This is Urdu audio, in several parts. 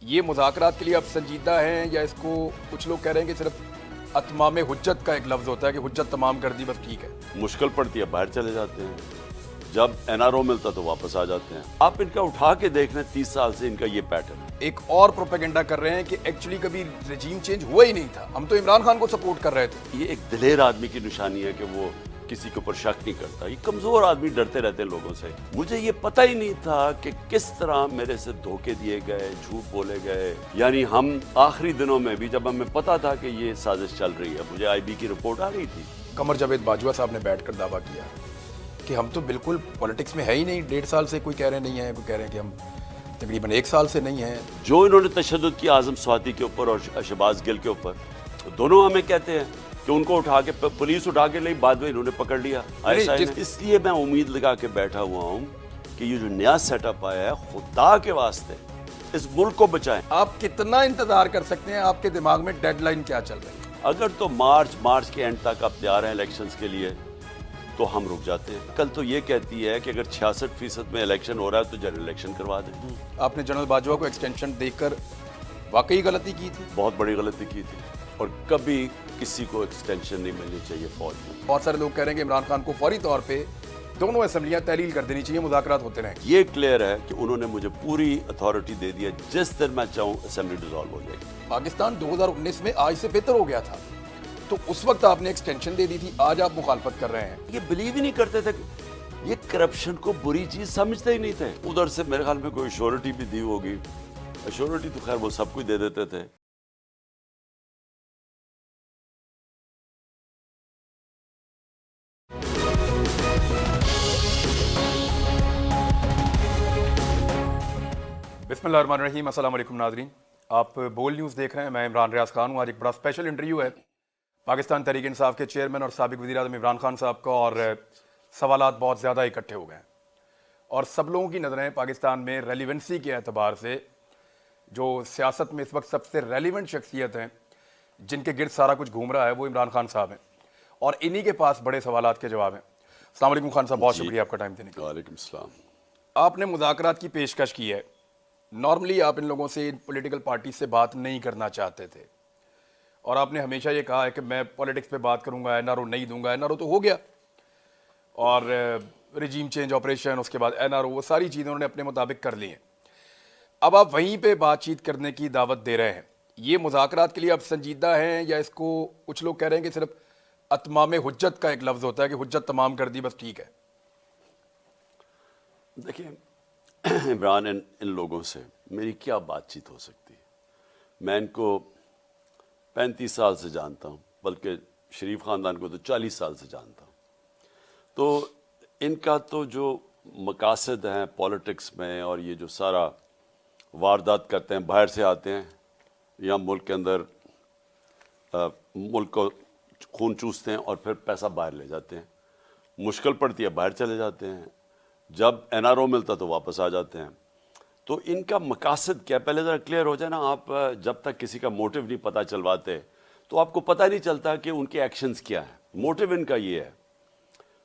یہ مذاکرات کے لیے اب سنجیدہ ہیں یا اس کو کچھ لوگ کہہ رہے ہیں کہ صرف اتمام حجت کا ایک لفظ ہوتا ہے کہ حجت تمام کر دی بس ٹھیک ہے؟ مشکل پڑتی ہے، باہر چلے جاتے ہیں، جب این آر او ملتا تو واپس آ جاتے ہیں۔ آپ ان کا اٹھا کے دیکھ لیں، 30 سال سے ان کا یہ پیٹرن ہے۔ ایک اور پروپیگنڈا کر رہے ہیں کہ ایکچولی کبھی رجیم چینج ہوا ہی نہیں تھا، ہم تو عمران خان کو سپورٹ کر رہے تھے۔ یہ ایک دلیر آدمی کی نشانی ہے کہ وہ کسی کے اوپر شک نہیں کرتا۔ یہ کمزور آدمی ڈرتے رہتے ہیں لوگوں سے۔ مجھے یہ پتہ ہی نہیں تھا کہ کس طرح میرے سے دھوکے دیے گئے، جھوٹ بولے گئے۔ یعنی ہم آخری دنوں میں بھی جب ہمیں پتہ تھا کہ یہ سازش چل رہی ہے، مجھے آئی بی کی رپورٹ آ گئی تھی۔ قمر جاوید باجوہ صاحب نے بیٹھ کر دعویٰ کیا کہ ہم تو بالکل پولیٹکس میں ہے ہی نہیں، 1.5 سال سے کوئی کہہ رہے نہیں ہیں، کوئی کہہ رہے ہیں کہ ہم تقریباً 1 سال سے نہیں ہیں۔ جو انہوں نے تشدد کیا اعظم سواتی کے اوپر اور شہباز گل کے اوپر، دونوں ہمیں کہتے ہیں کہ ان کو اٹھا کے پولیس اٹھا کے لئی، بعد میں انہوں نے پکڑ لیا۔ اس لیے میں امید لگا کے بیٹھا ہوا ہوں کہ یہ جو نیا سیٹ اپ آیا ہے، خدا کے واسطے اس ملک کو بچائیں۔ آپ کتنا انتظار کر سکتے ہیں؟ آپ کے دماغ میں ڈیڈ لائن کیا چل رہی ہے؟ اگر تو مارچ کے اینڈ تک آپ تیار ہیں الیکشنز کے لیے تو ہم رک جاتے ہیں۔ کل تو یہ کہتی ہے کہ اگر 66% میں الیکشن ہو رہا ہے تو جنرل الیکشن کروا دیں۔ آپ نے جنرل باجوہ کو ایکسٹینشن دے کر واقعی غلطی کی تھی؟ بہت بڑی غلطی کی تھی، اور کبھی کسی کو ایکسٹینشن نہیں ملنی چاہیے فوج میں۔ بہت سارے لوگ کہہ رہے ہیں کہ عمران خان کو فوری طور پہ دونوں اسمبلیاں تحلیل کر دینی چاہیے، مذاکرات ہوتے رہیں۔ یہ کلیئر ہے کہ انہوں نے مجھے پوری اتھارٹی دے دی ہے، جس دن میں چاہوں اسمبلی ڈیزالو ہو جائے گی۔ پاکستان 2019 میں آج سے بہتر ہو گیا تھا، تو اس وقت آپ نے ایکسٹینشن دے دی تھی، آج آپ مخالفت کر رہے ہیں۔ یہ بلیو ہی نہیں کرتے تھے، یہ کرپشن کو بری چیز سمجھتے ہی نہیں تھے۔ ادھر سے میرے خیال میں کوئی ایشورٹی بھی دی ہوگی، ایشورٹی تو خیر وہ سب کچھ دے دیتے تھے۔ بسم اللہ الرحمن الرحیم، السلام علیکم ناظرین، آپ بول نیوز دیکھ رہے ہیں، میں عمران ریاض خان ہوں۔ آج ایک بڑا اسپیشل انٹرویو ہے پاکستان تحریک انصاف کے چیئرمین اور سابق وزیر اعظم عمران خان صاحب کا، اور سوالات بہت زیادہ اکٹھے ہو گئے ہیں، اور سب لوگوں کی نظریں پاکستان میں ریلیونسی کے اعتبار سے جو سیاست میں اس وقت سب سے ریلیونٹ شخصیت ہیں، جن کے گرد سارا کچھ گھوم رہا ہے، وہ عمران خان صاحب ہیں، اور انہی کے پاس بڑے سوالات کے جواب ہیں۔ السلام علیکم خان صاحب، بہت شکریہ آپ کا ٹائم دینے کے لیے۔ وعلیکم السلام۔ آپ نے مذاکرات کی پیشکش کی ہے، نارملی آپ ان لوگوں سے، پولیٹیکل پارٹی سے بات نہیں کرنا چاہتے تھے، اور آپ نے ہمیشہ یہ کہا ہے کہ میں پولیٹکس پہ بات کروں گا، این آر او نہیں دوں گا۔ این آر او تو ہو گیا، اور رجیم چینج آپریشن، اس کے بعد این آر او، وہ ساری چیزیں انہوں نے اپنے مطابق کر لی ہیں۔ اب آپ وہیں پہ بات چیت کرنے کی دعوت دے رہے ہیں، یہ مذاکرات کے لیے اب سنجیدہ ہیں یا اس کو کچھ لوگ کہہ رہے ہیں کہ صرف اتمام حجت کا ایک لفظ ہوتا ہے کہ حجت تمام کر دی بس ٹھیک ہے؟ دیکھیں عمران، ان لوگوں سے میری کیا بات چیت ہو سکتی ہے؟ میں ان کو 35 سال سے جانتا ہوں، بلکہ شریف خاندان کو تو 40 سال سے جانتا ہوں۔ تو ان کا تو جو مقاصد ہیں پولیٹکس میں، اور یہ جو سارا واردات کرتے ہیں، باہر سے آتے ہیں یا ملک کے اندر ملک کو خون چوستے ہیں اور پھر پیسہ باہر لے جاتے ہیں۔ مشکل پڑتی ہے، باہر چلے جاتے ہیں، جب این آر او ملتا تو واپس آ جاتے ہیں۔ تو ان کا مقاصد کیا؟ پہلے ذرا کلیئر ہو جائے نا۔ آپ جب تک کسی کا موٹو نہیں پتہ چلواتے تو آپ کو پتہ نہیں چلتا کہ ان کے ایکشنز کیا ہیں۔ موٹو ان کا یہ ہے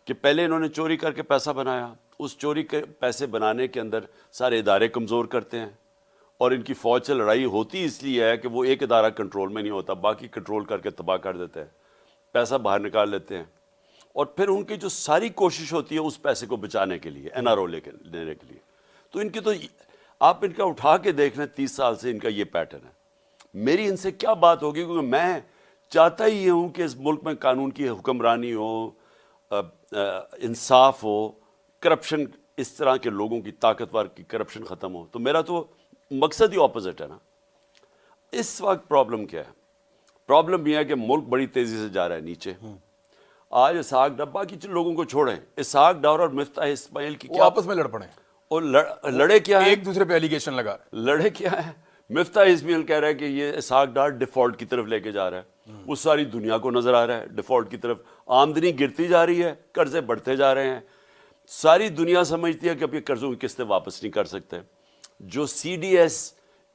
کہ پہلے انہوں نے چوری کر کے پیسہ بنایا، اس چوری کے پیسے بنانے کے اندر سارے ادارے کمزور کرتے ہیں، اور ان کی فوج سے لڑائی ہوتی اس لیے ہے کہ وہ ایک ادارہ کنٹرول میں نہیں ہوتا، باقی کنٹرول کر کے تباہ کر دیتے ہیں، پیسہ باہر نکال لیتے ہیں، اور پھر ان کی جو ساری کوشش ہوتی ہے اس پیسے کو بچانے کے لیے، این آر او لینے کے لیے۔ تو ان کی تو آپ ان کا اٹھا کے دیکھ لیں، 30 سال سے ان کا یہ پیٹرن ہے۔ میری ان سے کیا بات ہوگی؟ کیونکہ میں چاہتا ہی یہ ہوں کہ اس ملک میں قانون کی حکمرانی ہو، انصاف ہو، کرپشن، اس طرح کے لوگوں کی طاقتور کی کرپشن ختم ہو۔ تو میرا تو مقصد ہی اپوزٹ ہے نا۔ اس وقت پرابلم کیا ہے؟ پرابلم یہ ہے کہ ملک بڑی تیزی سے جا رہا ہے نیچے۔ آج اسحاق ڈار، باقی لوگوں کو چھوڑیں، اسحاق ڈار اور مفتاح اسماعیل کی وہ کیا آپس میں لڑ پڑے، اور لڑے کیا ہیں؟ ایک دوسرے پہ ایلیگیشن لگا رہے ہیں۔ لڑے کیا ہے؟ مفتاح اسماعیل کہہ رہا ہے کہ یہ اسحاق ڈار ڈیفالٹ کی طرف لے کے جا رہا ہے، وہ ساری دنیا کو نظر آ رہا ہے ڈیفالٹ کی طرف، آمدنی گرتی جا رہی ہے، قرضے بڑھتے جا رہے ہیں، ساری دنیا سمجھتی ہے کہ اب یہ قرضوں کی قسطیں واپس نہیں کر سکتے۔ جو سی ڈی ایس،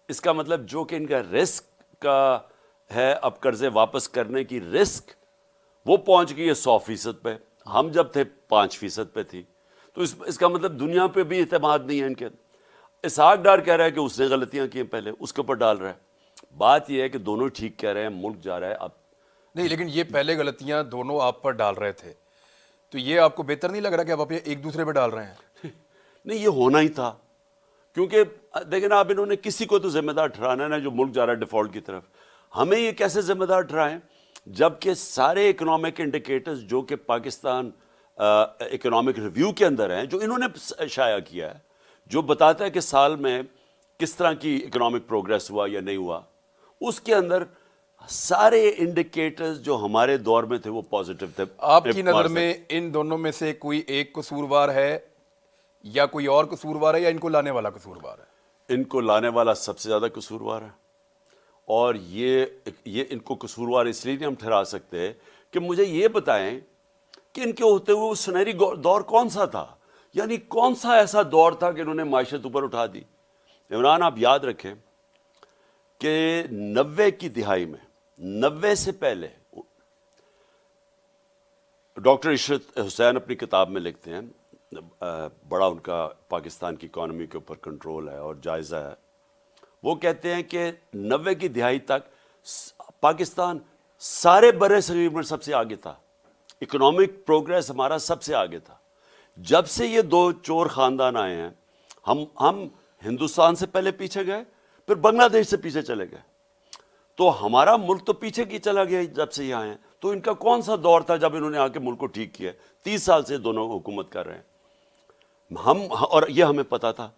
اس کا مطلب جو کہ ان کا رسک کا ہے، اب قرضے واپس کرنے کی رسک، وہ پہنچ گئی ہے 100% پہ، ہم جب تھے 5% پہ تھی۔ تو اس کا مطلب دنیا پہ بھی اعتماد نہیں ہے ان کے۔ اسحاق ڈار کہہ رہا ہے کہ اس نے غلطیاں کی ہیں پہلے، اس کے اوپر ڈال رہا ہے۔ بات یہ ہے کہ دونوں ٹھیک کہہ رہے ہیں، ملک جا رہا ہے اب۔ نہیں لیکن یہ پہلے غلطیاں دونوں آپ پر ڈال رہے تھے، تو یہ آپ کو بہتر نہیں لگ رہا کہ آپ ایک دوسرے پہ ڈال رہے ہیں؟ نہیں، یہ ہونا ہی تھا، کیونکہ دیکھیں نا، آپ انہوں نے کسی کو تو ذمہ دار ٹھہرانا ہے نا، جو ملک جا رہا ہے ڈیفالٹ کی طرف۔ ہمیں یہ کیسے ذمہ دار ٹھہرائیں جبکہ سارے اکنامک انڈیکیٹرز جو کہ پاکستان اکنامک ریویو کے اندر ہیں، جو انہوں نے شائع کیا ہے، جو بتاتا ہے کہ سال میں کس طرح کی اکنامک پروگریس ہوا یا نہیں ہوا، اس کے اندر سارے انڈیکیٹرز جو ہمارے دور میں تھے وہ پازیٹیو تھے۔ آپ کی نظر میں ان دونوں میں سے کوئی ایک قصوروار ہے یا کوئی اور قصوروار ہے یا ان کو لانے والا قصوروار ہے؟ ان کو لانے والا سب سے زیادہ قصوروار ہے، اور یہ ان کو قصوروار اس لیے نہیں ہم ٹھہرا سکتے کہ مجھے یہ بتائیں کہ ان کے ہوتے ہوئے وہ سنہری دور کون سا تھا، یعنی کون سا ایسا دور تھا کہ انہوں نے معیشت اوپر اٹھا دی۔ عمران، آپ یاد رکھیں کہ 90 کی دہائی میں، 90 سے پہلے، ڈاکٹر عشرت حسین اپنی کتاب میں لکھتے ہیں، بڑا ان کا پاکستان کی اکانومی کے اوپر کنٹرول ہے اور جائزہ ہے، وہ کہتے ہیں کہ 90 کی دہائی تک پاکستان سارے برِ صغیر میں سب سے آگے تھا، اکنامک پروگریس ہمارا سب سے آگے تھا۔ جب سے یہ دو چور خاندان آئے ہیں، ہم ہندوستان سے پہلے پیچھے گئے، پھر بنگلہ دیش سے پیچھے چلے گئے، تو ہمارا ملک تو پیچھے کی چلا گیا جب سے یہ آئے ہیں۔ تو ان کا کون سا دور تھا جب انہوں نے آ کے ملک کو ٹھیک کیا؟ 30 سال سے دونوں حکومت کر رہے ہیں اور یہ ہمیں پتا تھا۔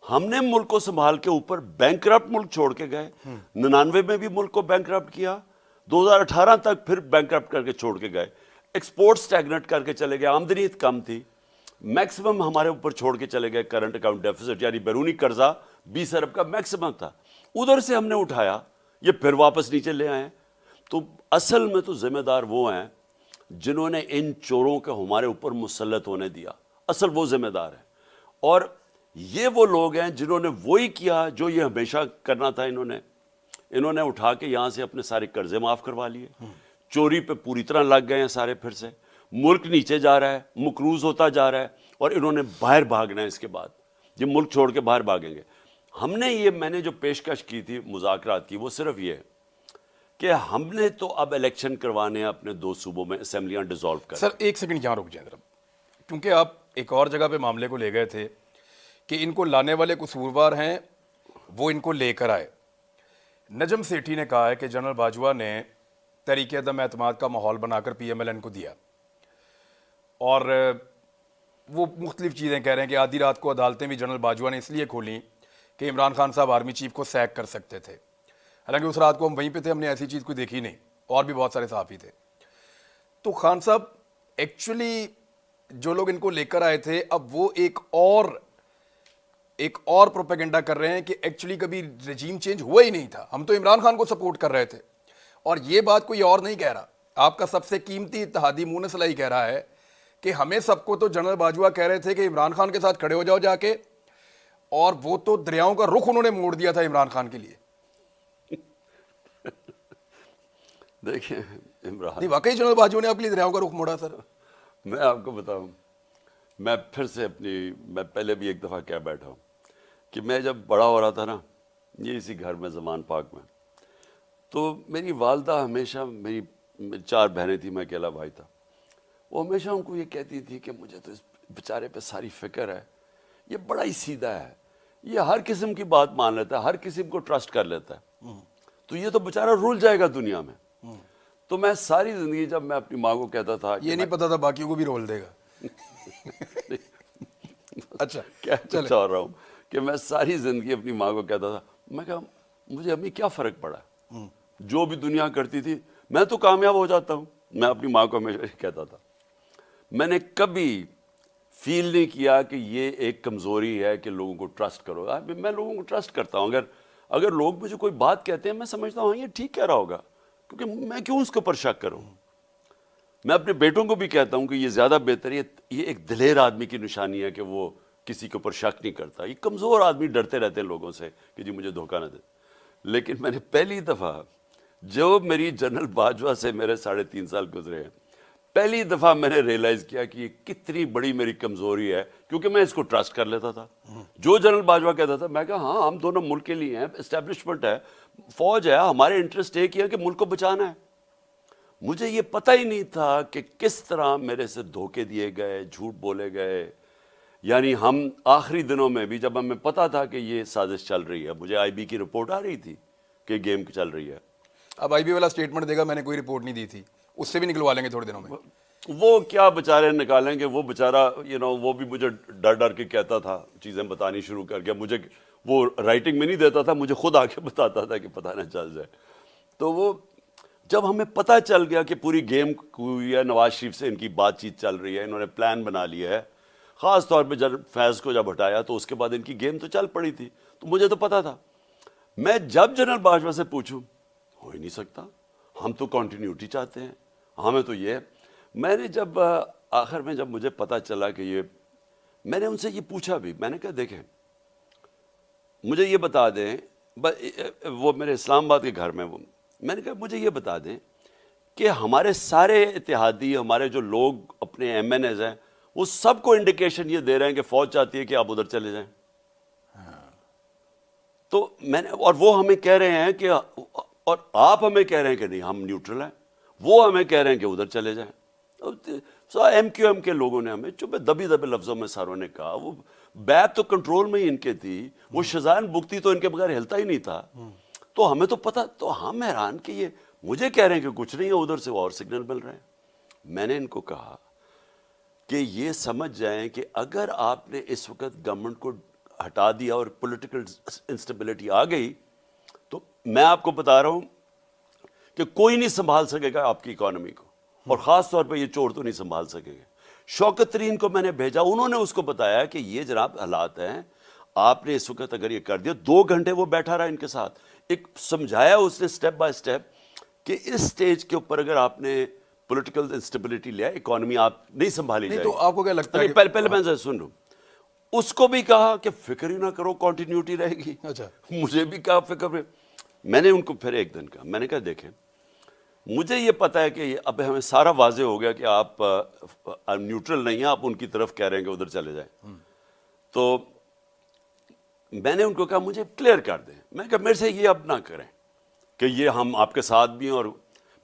ہم نے ملک کو سنبھال کے اوپر بینکرپٹ ملک چھوڑ کے گئے، 99 میں بھی ملک کو بینکرپٹ کیا، 2018 تک پھر بینکرپٹ کر کے چھوڑ کے گئے، ایکسپورٹ سٹیگنٹ کر کے چلے گئے، آمدنی کم تھی، میکسیمم ہمارے اوپر چھوڑ کے چلے گئے کرنٹ اکاؤنٹ ڈیفیسٹ، یعنی بیرونی قرضہ 20 ارب کا میکسیمم تھا، ادھر سے ہم نے اٹھایا، یہ پھر واپس نیچے لے آئے ہیں۔ تو اصل میں تو ذمہ دار وہ ہیں جنہوں نے ان چوروں کو ہمارے اوپر مسلط ہونے دیا، اصل وہ ذمہ دار ہیں، اور یہ وہ لوگ ہیں جنہوں نے وہی کیا جو یہ ہمیشہ کرنا تھا۔ انہوں نے اٹھا کے یہاں سے اپنے سارے قرضے معاف کروا لیے، چوری پہ پوری طرح لگ گئے ہیں سارے، پھر سے ملک نیچے جا رہا ہے، مقروض ہوتا جا رہا ہے، اور انہوں نے باہر بھاگنا ہے، اس کے بعد یہ ملک چھوڑ کے باہر بھاگیں گے۔ میں نے جو پیشکش کی تھی مذاکرات کی، وہ صرف یہ کہ ہم نے تو اب الیکشن کروانے ہیں اپنے 2 صوبوں میں، اسمبلیاں ڈیزالو کر۔ سر ایک سیکنڈ یہاں رک جائیں ذرا، کیونکہ آپ ایک اور جگہ پہ معاملے کو لے گئے تھے کہ ان کو لانے والے قصوروار ہیں، وہ ان کو لے کر آئے۔ نجم سیٹھی نے کہا ہے کہ جنرل باجوہ نے تحریک عدم اعتماد کا ماحول بنا کر پی ایم ایل این کو دیا، اور وہ مختلف چیزیں کہہ رہے ہیں کہ آدھی رات کو عدالتیں بھی جنرل باجوہ نے اس لیے کھولیں کہ عمران خان صاحب آرمی چیف کو سیک کر سکتے تھے، حالانکہ اس رات کو ہم وہیں پہ تھے، ہم نے ایسی چیز کوئی دیکھی نہیں، اور بھی بہت سارے صحافی تھے۔ تو خان صاحب ایکچولی جو لوگ ان کو لے کر آئے تھے، اب وہ ایک اور پروپیگنڈا کر رہے ہیں کہ ایکچولی کبھی رجیم چینج ہوا ہی نہیں تھا، ہم تو عمران خان کو سپورٹ کر رہے تھے، اور یہ بات کوئی اور نہیں کہہ رہا، آپ کا سب سے قیمتی اتحادی مونس علیٰ کہہ رہا ہے کہ ہمیں سب کو تو جنرل باجوہ کہہ رہے تھے کہ عمران خان کے ساتھ کھڑے ہو جاؤ جا کے، اور وہ تو دریاؤں کا رخ انہوں نے موڑ دیا تھا عمران خان کے لیے۔ دیکھیں عمران، نہیں واقعی جنرل باجوہ نے اپنی دریاؤں کا رخ موڑا سر۔ میں آپ کو بتاؤں، میں پھر سے میں پہلے بھی ایک دفعہ کہہ بیٹھا ہوں کہ میں جب بڑا ہو رہا تھا نا، یہ اسی گھر میں زمان پاک میں، تو میری والدہ ہمیشہ، میری 4 بہنیں تھیں، میں اکیلا بھائی تھا، وہ ہمیشہ ان کو یہ کہتی تھی کہ مجھے تو اس بیچارے پہ ساری فکر ہے، یہ بڑا ہی سیدھا ہے، یہ ہر قسم کی بات مان لیتا ہے، ہر قسم کو ٹرسٹ کر لیتا ہے، تو یہ تو بیچارہ رول جائے گا دنیا میں۔ تو میں ساری زندگی جب میں اپنی ماں کو کہتا تھا، یہ نہیں پتا تھا باقیوں کو بھی رول دے گا۔ اچھا کہنا چاہ رہا ہوں کہ میں ساری زندگی اپنی ماں کو کہتا تھا، میں کہا مجھے امی کیا فرق پڑا، جو بھی دنیا کرتی تھی میں تو کامیاب ہو جاتا ہوں۔ میں اپنی ماں کو ہمیشہ کہتا تھا، میں نے کبھی فیل نہیں کیا کہ یہ ایک کمزوری ہے کہ لوگوں کو ٹرسٹ کرو۔ میں لوگوں کو ٹرسٹ کرتا ہوں، اگر لوگ مجھے کوئی بات کہتے ہیں میں سمجھتا ہوں یہ ٹھیک کہہ رہا ہوگا، کیونکہ میں کیوں اس کے اوپر شک کروں۔ میں اپنے بیٹوں کو بھی کہتا ہوں کہ یہ زیادہ بہتر ہے، یہ ایک دلیر آدمی کی نشانی ہے کہ وہ کسی کے اوپر شک نہیں کرتا۔ یہ کمزور آدمی ڈرتے رہتے ہیں لوگوں سے کہ جی مجھے دھوکہ نہ دے۔ لیکن میں نے پہلی دفعہ، جو میری جنرل باجوہ سے میرے 3.5 سال گزرے ہیں، پہلی دفعہ میں نے ریئلائز کیا کہ یہ کتنی بڑی میری کمزوری ہے، کیونکہ میں اس کو ٹرسٹ کر لیتا تھا. جو جنرل باجوہ کہتا تھا میں کہا ہاں ہم دونوں ملک کے لیے ہیں، اسٹیبلشمنٹ ہے، فوج ہے، ہمارے انٹرسٹ ایک ہی ہے کہ ملک کو بچانا ہے. مجھے یہ پتہ ہی نہیں تھا کہ کس طرح میرے سے دھوکے دیے گئے، جھوٹ بولے گئے. یعنی ہم آخری دنوں میں بھی جب ہمیں پتہ تھا کہ یہ سازش چل رہی ہے، مجھے آئی بی کی رپورٹ آ رہی تھی کہ گیم چل رہی ہے. اب آئی بی والا اسٹیٹمنٹ دے گا میں نے کوئی رپورٹ نہیں دی تھی، اس سے بھی نکلوا لیں گے تھوڑے دنوں میں. وہ کیا بیچارے نکالیں گے، وہ بیچارہ وہ بھی مجھے ڈر ڈر کے کہتا تھا چیزیں بتانی شروع کر کے. مجھے وہ رائٹنگ میں نہیں دیتا تھا، مجھے خود آ کے بتاتا تھا کہ پتہ نہ چل جائے. تو وہ جب ہمیں پتہ چل گیا کہ پوری گیم ہوئی ہے، نواز شریف سے ان کی بات چیت چل رہی ہے، انہوں نے پلان بنا لیا ہے، خاص طور پہ جب فیض کو جب ہٹایا تو اس کے بعد ان کی گیم تو چل پڑی تھی. تو مجھے تو پتہ تھا. میں جب جنرل باجوہ سے پوچھوں ہو ہی نہیں سکتا، ہم تو کنٹینیوٹی چاہتے ہیں، ہمیں تو یہ. میں نے جب آخر میں جب مجھے پتہ چلا کہ یہ، میں نے ان سے یہ پوچھا بھی، میں نے کہا دیکھیں مجھے یہ بتا دیں، وہ میرے اسلام آباد کے گھر میں، وہ میں نے کہا مجھے یہ بتا دیں کہ ہمارے سارے اتحادی، ہمارے جو لوگ اپنے ایم این ایز ہیں، وہ سب کو انڈیکیشن یہ دے رہے ہیں کہ فوج چاہتی ہے کہ آپ ادھر چلے جائیں. تو میں نے، اور وہ ہمیں کہہ رہے ہیں کہ، اور آپ ہمیں کہہ رہے ہیں کہ نہیں ہم نیوٹرل ہیں، وہ ہمیں کہہ رہے ہیں کہ ادھر چلے جائیں. ایم کیو ایم کے لوگوں نے ہمیں چپے دبی دبے لفظوں میں ساروں نے کہا. وہ بیت تو کنٹرول میں ہی ان کے تھی، وہ شزان بگتی تو ان کے بغیر ہلتا ہی نہیں تھا. تو ہمیں تو پتہ، تو ہم حیران کہ یہ مجھے کہہ رہے ہیں کہ کچھ نہیں ہے، ادھر سے اور سگنل مل رہے ہیں. میں نے ان کو کہا کہ یہ سمجھ جائیں کہ اگر آپ نے اس وقت گورنمنٹ کو ہٹا دیا اور پولیٹیکل انسٹیبلٹی آ گئی، تو میں آپ کو بتا رہا ہوں کہ کوئی نہیں سنبھال سکے گا آپ کی اکانومی کو، اور خاص طور پہ یہ چور تو نہیں سنبھال سکے گا. شوکت ترین کو میں نے بھیجا، انہوں نے اس کو بتایا کہ یہ جناب حالات ہیں، آپ نے اس وقت اگر یہ کر دیا. 2 گھنٹے وہ بیٹھا رہا ان کے ساتھ، ایک سمجھایا اس نے سٹیپ بائی سٹیپ کہ اس سٹیج کے اوپر اگر آپ نے پولیٹیکل انسٹیبلٹی لیا، اکانومی آپ نہیں سنبھالی جائے گی. تو آپ کو کیا لگتا ہے کہ پہلے میں سن لوں. اس کو بھی کہا کہ فکر ہی نہ کرو، کنٹینیوٹی رہے گی. اچھا، مجھے بھی کہا فکر میں. میں نے ان کو پھر ایک دن کہا، میں نے کہا دیکھیں مجھے یہ پتہ ہے کہ اب ہمیں سارا واضح ہو گیا کہ آپ نیوٹرل نہیں ہیں، آپ ان کی طرف کہہ رہے ہیں کہ ادھر چلے جائیں. تو میں نے ان کو کہا مجھے کلیئر کر دیں. میں نے کہا میرے سے یہ اب نہ کریں کہ یہ ہم آپ کے ساتھ بھی ہیں، اور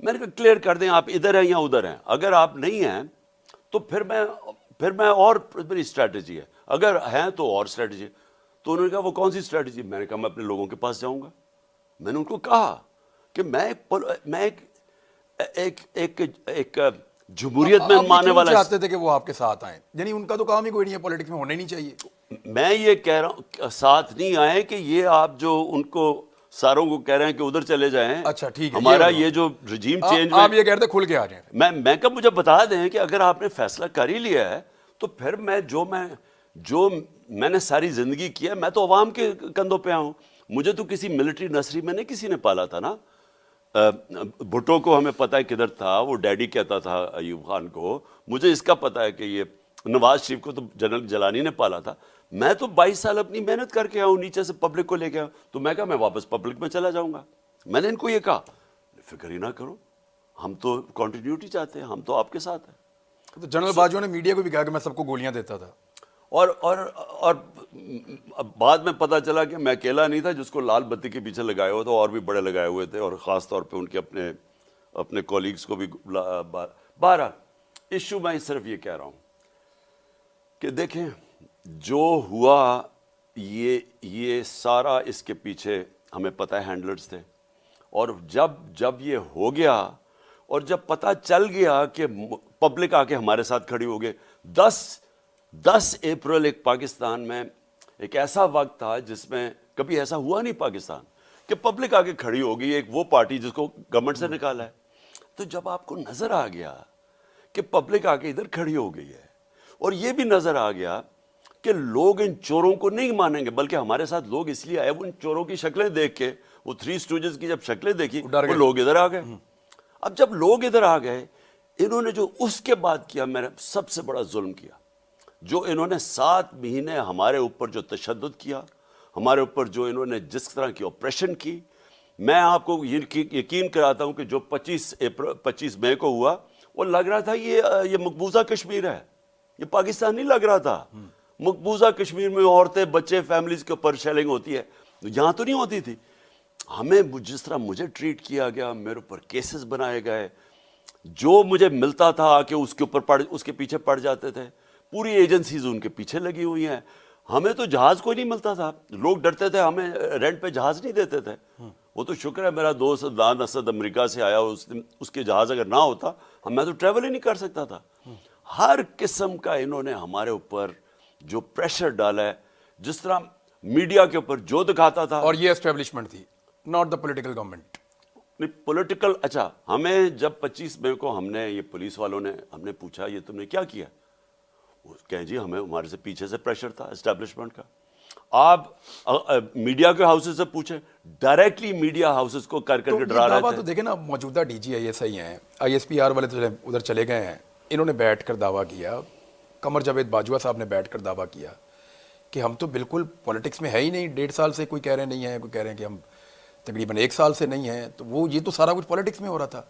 میں نے کہا کلیئر کر دیں آپ ادھر ہیں یا ادھر ہیں. اگر آپ نہیں ہیں تو پھر میں اور میری اسٹریٹجی ہے، اگر ہیں تو اور اسٹریٹجی. تو انہوں نے کہا وہ کون سی اسٹریٹجی؟ میں نے کہا میں اپنے لوگوں کے پاس جاؤں گا. میں نے ان کو کہا کہ میں ایک جمہوریت میں ماننے والا. چاہتے تھے کہ وہ آپ کے ساتھ آئیں، یعنی ان کا تو کام ہی کوئی نہیں ہے، پولیٹکس میں ہونا ہی نہیں چاہیے. میں یہ کہہ رہا ہوں ساتھ نہیں آئے کہ یہ آپ جو ان کو ساروں کو کہہ رہے ہیں کہ ادھر چلے جائیں. اچھا ٹھیک ہے، ہمارا یہ جو رجیم چینج، آپ یہ کہتے کھل کے آ جائیں. میں کہا مجھے بتا دیں کہ اگر آپ نے فیصلہ کر ہی لیا ہے تو پھر جو میں نے ساری زندگی کیا، میں تو عوام کے کندھوں پہ ہوں. مجھے تو کسی ملٹری نرسری میں نہیں کسی نے پالا تھا نا. بھٹو کو ہمیں پتہ ہے کدھر تھا، وہ ڈیڈی کہتا تھا ایوب خان کو. مجھے اس کا پتہ ہے کہ یہ نواز شریف کو تو جنرل جیلانی نے پالا تھا. میں تو 22 سال اپنی محنت کر کے آؤں، نیچے سے پبلک کو لے کے آؤں. تو میں کہا میں واپس پبلک میں چلا جاؤں گا. میں نے ان کو یہ کہا فکر ہی نہ کرو، ہم تو کنٹینیوٹی چاہتے ہیں، ہم تو آپ کے ساتھ ہیں. تو جنرل باجوہ نے میڈیا کو بھی کہا کہ میں سب کو گولیاں دیتا تھا. اور بعد میں پتہ چلا کہ میں اکیلا نہیں تھا جس کو لال بتی کے پیچھے لگائے ہوئے تھے، اور بھی بڑے لگائے ہوئے تھے، اور خاص طور پہ ان کے اپنے کولیگز کو بھی. بہرحال ایشو میں صرف یہ کہہ رہا ہوں کہ دیکھیں جو ہوا یہ سارا اس کے پیچھے ہمیں پتہ ہے ہینڈلرز تھے. اور جب یہ ہو گیا اور جب پتہ چل گیا کہ پبلک آ کے ہمارے ساتھ کھڑی ہو گئے. 10 اپریل ایک پاکستان میں ایک ایسا وقت تھا جس میں کبھی ایسا ہوا نہیں پاکستان کہ پبلک آ کے کھڑی ہو گئی، ایک وہ پارٹی جس کو گورنمنٹ سے نکالا ہے. تو جب آپ کو نظر آ گیا کہ پبلک آ کے ادھر کھڑی ہو گئی ہے، اور یہ بھی نظر آ گیا کہ لوگ ان چوروں کو نہیں مانیں گے، بلکہ ہمارے ساتھ لوگ اس لیے آئے، وہ ان چوروں کی شکلیں دیکھ کے، وہ 3 اسٹوجز کی جب شکلیں دیکھی وہ لوگ ادھر آ گئے. اب جب لوگ ادھر آ گئے، انہوں نے جو اس کے بعد کیا، میں نے سب سے بڑا ظلم کیا. جو انہوں نے 7 مہینے ہمارے اوپر جو تشدد کیا، ہمارے اوپر جو انہوں نے جس طرح کی آپریشن کی، میں آپ کو یقین کراتا ہوں کہ جو 25 مئی کو ہوا وہ لگ رہا تھا یہ مقبوضہ کشمیر ہے، یہ پاکستان نہیں لگ رہا تھا. مقبوضہ کشمیر میں عورتیں بچے فیملیز کے اوپر شیلنگ ہوتی ہے، یہاں تو نہیں ہوتی تھی. ہمیں جس طرح مجھے ٹریٹ کیا گیا، میرے اوپر کیسز بنائے گئے، جو مجھے ملتا تھا آ کے اس کے پیچھے پڑ جاتے تھے. پوری ایجنسیز ان کے پیچھے لگی ہوئی ہیں. ہمیں تو جہاز کوئی نہیں ملتا تھا، لوگ ڈرتے تھے، ہمیں رینٹ پہ جہاز نہیں دیتے تھے. وہ تو شکر ہے میرا دوست دان اسد امریکہ سے آیا، اس کے جہاز اگر نہ ہوتا میں تو ٹریول ہی نہیں کر سکتا تھا. ہر قسم کا انہوں نے ہمارے اوپر جو پریشر ڈالا ہے، جس طرح میڈیا کے اوپر جو دکھاتا تھا. اور یہ اسٹیبلشمنٹ تھی، ناٹ دا پولیٹیکل گورنمنٹ. نہیں پولیٹیکل. اچھا ہمیں جب 25 مئی کو ہم نے یہ پولیس والوں نے ہم نے پوچھا یہ تم نے کیا کیا، وہ کہیں جی ہمارے سے پیچھے سے پریشر تھا اسٹیبلشمنٹ کا. آپ میڈیا کے ہاؤسز سے پوچھیں، ڈائریکٹلی میڈیا ہاؤسز کو کر کے ڈرا رہے تھے. تو دیکھیں نا، موجودہ D G I S I ہیں، آئی ایس پی آر والے تو ادھر چلے گئے ہیں. انہوں نے بیٹھ کر دعویٰ کیا، قمر جاوید باجوہ صاحب نے بیٹھ کر دعویٰ کیا کہ ہم تو بالکل پولیٹکس میں ہے ہی نہیں. 1.5 سال سے کوئی کہہ رہے نہیں ہیں، کوئی کہہ رہے ہیں کہ ہم تقریباً 1 سال سے نہیں ہیں. تو وہ یہ تو سارا کچھ پولیٹکس میں ہو رہا تھا.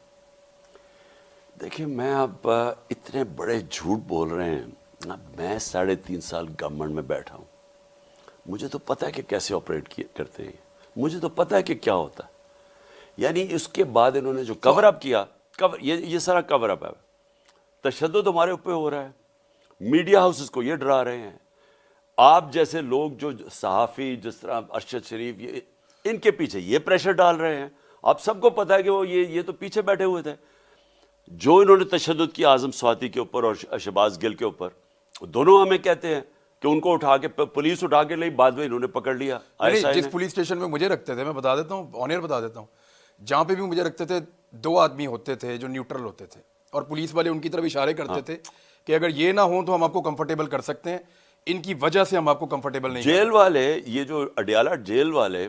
دیکھیں میں اب اتنے بڑے جھوٹ بول رہے ہیں. میں 3.5 سال گورنمنٹ میں بیٹھا ہوں، مجھے تو پتہ ہے کہ کیسے آپریٹ کرتے ہیں، مجھے تو پتہ ہے کہ کیا ہوتا ہے. یعنی اس کے بعد انہوں نے جو کور اپ کیا، یہ سارا کور اپ ہے. تشدد ہمارے اوپر ہو رہا ہے، میڈیا ہاؤسز کو یہ ڈرا رہے ہیں. آپ جیسے لوگ جو صحافی جس طرح ارشد شریف، یہ ان کے پیچھے یہ پریشر ڈال رہے ہیں. آپ سب کو پتہ ہے کہ وہ یہ تو پیچھے بیٹھے ہوئے تھے. جو انہوں نے تشدد کی اعظم سواتی کے اوپر اور شہباز گل کے اوپر، دونوں ہمیں کہتے ہیں کہ ان کو اٹھا کے پولیس اٹھا کے لئی، بعد میں انہوں نے پکڑ لیا. جس پولیس اسٹیشن میں مجھے رکھتے تھے، میں بتا دیتا ہوں، آن ایئر بتا دیتا ہوں، جہاں پہ بھی مجھے رکھتے تھے 2 آدمی ہوتے تھے جو نیوٹرل ہوتے تھے، اور پولیس والے ان کی طرف اشارے کرتے تھے کہ اگر یہ نہ ہوں تو ہم آپ کو کمفرٹیبل کر سکتے ہیں، ان کی وجہ سے ہم آپ کو کمفرٹیبل نہیں. جیل والے، یہ جو اڈیالہ جیل والے،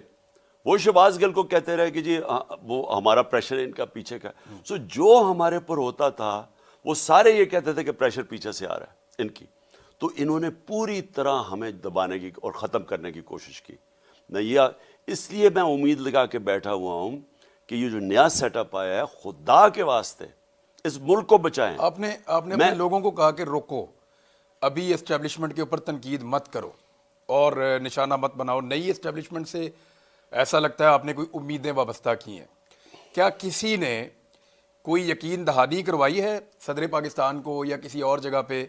وہ شہباز گل کو کہتے رہے کہ جی وہ ہمارا پریشر ان کا پیچھے کا. سو جو ہمارے اوپر ہوتا تھا وہ سارے یہ کہتے تھے کہ پریشر پیچھے سے آ رہا ہے ان کی. تو انہوں نے پوری طرح ہمیں دبانے کی اور ختم کرنے کی کوشش کی. اس لیے میں امید لگا کے بیٹھا ہوا ہوں کہ یہ جو نیا سیٹ اپ آیا ہے، خدا کے واسطے اس ملک کو بچائیں. آپ نے اپنے لوگوں کو کہا کہ روکو، ابھی اسٹیبلشمنٹ کے اوپر تنقید مت کرو اور نشانہ مت بناؤ. نئی اسٹیبلشمنٹ سے ایسا لگتا ہے آپ نے کوئی امیدیں وابستہ کی ہیں. کیا کسی نے کوئی یقین دہانی کروائی ہے صدر پاکستان کو یا کسی اور جگہ پہ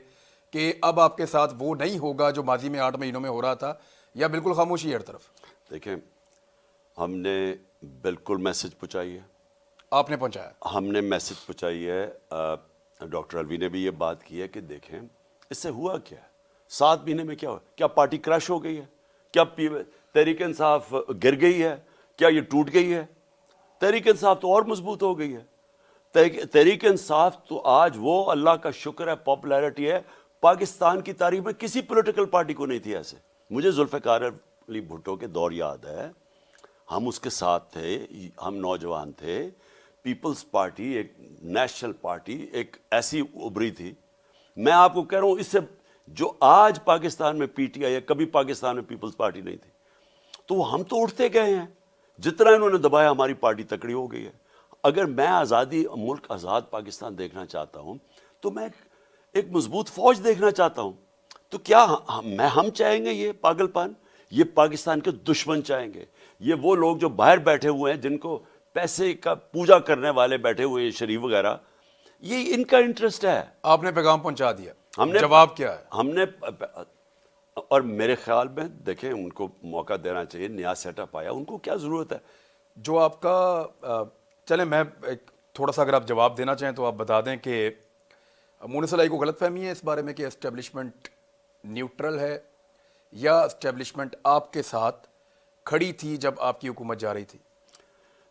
کہ اب آپ کے ساتھ وہ نہیں ہوگا جو ماضی میں 8 مہینوں میں ہو رہا تھا، یا بالکل خاموشی ہر طرف؟ دیکھیں ہم نے بالکل میسج پہنچائی ہے. آپ نے پہنچایا؟ ہم نے میسج پہنچائی ہے. ڈاکٹر الوی نے بھی یہ بات کی ہے کہ دیکھیں اس سے ہوا کیا ہے، 7 مہینے میں کیا ہوا. کیا پارٹی کریش ہو گئی ہے؟ کیا تحریک انصاف گر گئی ہے؟ کیا یہ ٹوٹ گئی ہے؟ تحریک انصاف تو اور مضبوط ہو گئی ہے. تحریک انصاف تو آج وہ اللہ کا شکر ہے پاپولیرٹی ہے. پاکستان کی تاریخ میں کسی پولیٹیکل پارٹی کو نہیں تھی ایسے. مجھے ذوالفقار علی بھٹو کے دور یاد ہے، ہم اس کے ساتھ تھے، ہم نوجوان تھے. پیپلز پارٹی ایک نیشنل پارٹی ایک ایسی ابھری تھی. میں آپ کو کہہ رہا ہوں اس سے جو آج پاکستان میں پی ٹی آئی ہے، کبھی پاکستان میں پیپلز پارٹی نہیں تھی. تو ہم تو اٹھتے گئے ہیں، جتنا انہوں نے دبایا ہماری پارٹی تکڑی ہو گئی ہے. اگر میں آزادی، ملک آزاد پاکستان دیکھنا چاہتا ہوں تو میں ایک مضبوط فوج دیکھنا چاہتا ہوں. تو کیا ہم چاہیں گے یہ پاگل پن؟ یہ پاکستان کے دشمن چاہیں گے. یہ وہ لوگ جو باہر بیٹھے ہوئے ہیں، جن کو پیسے کا پوجا کرنے والے بیٹھے ہوئے ہیں، شریف وغیرہ، یہ ان کا انٹرسٹ ہے. آپ نے پیغام پہنچا دیا، جواب کیا ہے؟ ہم نے، اور میرے خیال میں دیکھیں ان کو موقع دینا چاہیے. نیا سیٹ اپ آیا، ان کو کیا ضرورت ہے جو آپ کا. چلیں میں تھوڑا سا اگر آپ جواب دینا چاہیں تو آپ بتا دیں کہ مونس علائی کو غلط فہمی ہے اس بارے میں کہ اسٹیبلشمنٹ نیوٹرل ہے، یا اسٹیبلشمنٹ آپ کے ساتھ کھڑی تھی جب آپ کی حکومت جا رہی تھی؟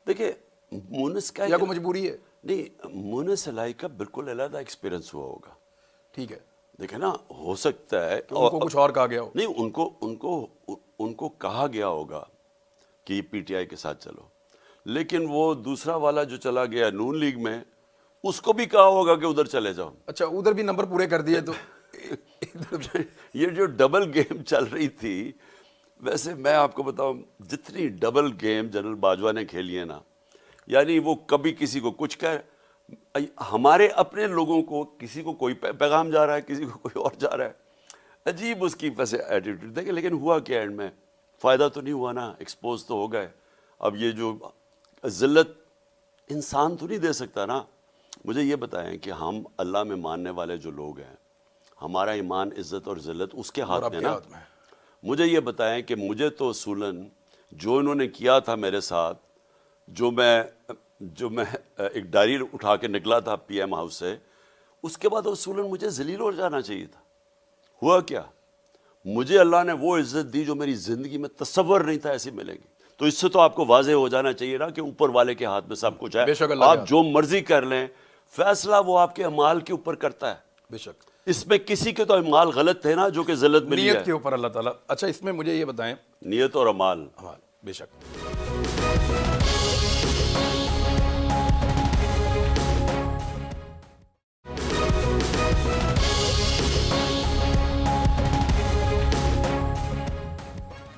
دیکھیں مونس کا یا کوئی مجبوری ہے؟ نہیں، مونس علائی کا بالکل علیحدہ ایکسپیرینس ہوا ہوگا. ٹھیک ہے، دیکھیں نا، ہو سکتا ہے ان کو کچھ اور کہا گیا ہو. نہیں، ان کو کہا گیا ہوگا کہ یہ پی ٹی آئی کے ساتھ چلو، لیکن وہ دوسرا والا جو چلا گیا نون لیگ میں، اس کو بھی کہا ہوگا کہ ادھر چلے جاؤ. اچھا، ادھر بھی نمبر پورے کر دیے تو یہ جو ڈبل گیم چل رہی تھی، ویسے میں آپ کو بتاؤں جتنی ڈبل گیم جنرل باجوہ نے کھیلی ہے نا، یعنی وہ کبھی کسی کو کچھ کہہ، ہمارے اپنے لوگوں کو کسی کو کوئی پیغام جا رہا ہے, کسی کو کوئی اور جا رہا ہے. عجیب اس کی ویسے ایٹیٹیوڈ دیکھیں. لیکن ہوا کیا اینڈ میں, فائدہ تو نہیں ہوا نا, ایکسپوز تو ہو گئے. اب یہ جو ذلت انسان تو نہیں دے سکتا نا. مجھے یہ بتائیں کہ ہم اللہ میں ماننے والے جو لوگ ہیں, ہمارا ایمان, عزت اور ذلت اس کے ہاتھ میں نا. مجھے یہ بتائیں کہ مجھے تو اصولاً جو انہوں نے کیا تھا میرے ساتھ, جو میں ایک ڈائری اٹھا کے نکلا تھا پی ایم ہاؤس سے, اس کے بعد اصولاً مجھے ذلیل ہو جانا چاہیے تھا. ہوا کیا, مجھے اللہ نے وہ عزت دی جو میری زندگی میں تصور نہیں تھا ایسی ملے گی. تو اس سے تو آپ کو واضح ہو جانا چاہیے نا کہ اوپر والے کے ہاتھ میں سب کچھ ہے. آپ جو مرضی کر لیں, فیصلہ وہ آپ کے اعمال کے اوپر کرتا ہے. بے شک اس میں کسی کے تو اعمال غلط تھے نا جو کہ ذلت ملی ہے. نیت کے اوپر اللہ تعالیٰ. اچھا اس میں مجھے یہ بتائیں, نیت اور اعمال. بے شک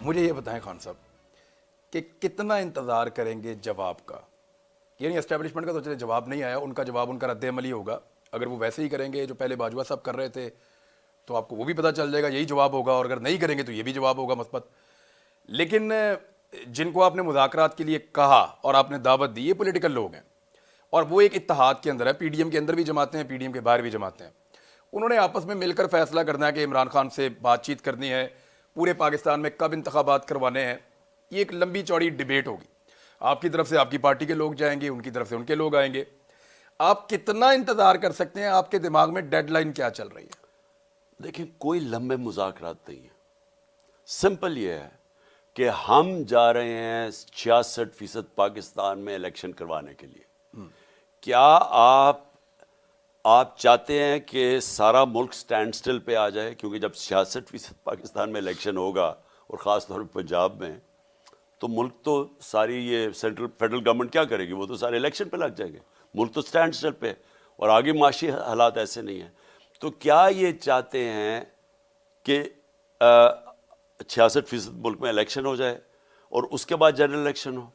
مجھے یہ بتائیں خان صاحب کہ کتنا انتظار کریں گے جواب کا. یعنی اسٹیبلشمنٹ کا تو چلے جواب نہیں آیا, ان کا جواب ان کا رد عمل ہی ہوگا. اگر وہ ویسے ہی کریں گے جو پہلے باجوہ صاحب کر رہے تھے تو آپ کو وہ بھی پتہ چل جائے گا یہی جواب ہوگا, اور اگر نہیں کریں گے تو یہ بھی جواب ہوگا مثبت. لیکن جن کو آپ نے مذاکرات کے لیے کہا اور آپ نے دعوت دی, یہ پولیٹیکل لوگ ہیں اور وہ ایک اتحاد کے اندر ہے. پی ڈی ایم کے اندر بھی جماعتیں ہیں, پی ڈی ایم کے باہر بھی جماعتیں ہیں. انہوں نے آپس میں مل کر فیصلہ کرنا ہے کہ عمران خان سے بات چیت کرنی ہے, پورے پاکستان میں کب انتخابات کروانے ہیں. یہ ایک لمبی چوڑی ڈیبیٹ ہوگی. آپ کی طرف سے آپ کی پارٹی کے لوگ جائیں گے, ان کی طرف سے ان کے لوگ آئیں گے. آپ کتنا انتظار کر سکتے ہیں؟ آپ کے دماغ میں ڈیڈ لائن کیا چل رہی ہے؟ دیکھیں, کوئی لمبے مذاکرات نہیں ہیں. سمپل یہ ہے کہ ہم جا رہے ہیں 66% پاکستان میں الیکشن کروانے کے لیے. کیا آپ چاہتے ہیں کہ سارا ملک سٹینڈ سٹل پہ آ جائے؟ کیونکہ جب 66% پاکستان میں الیکشن ہوگا, اور خاص طور پہ پنجاب میں, تو ملک تو ساری یہ فیڈرل گورنمنٹ کیا کرے گی؟ وہ تو سارے الیکشن پہ لگ جائیں گے. ملک تو سٹینڈ سٹل پہ, اور آگے معاشی حالات ایسے نہیں ہیں. تو کیا یہ چاہتے ہیں کہ 66% ملک میں الیکشن ہو جائے اور اس کے بعد جنرل الیکشن ہو؟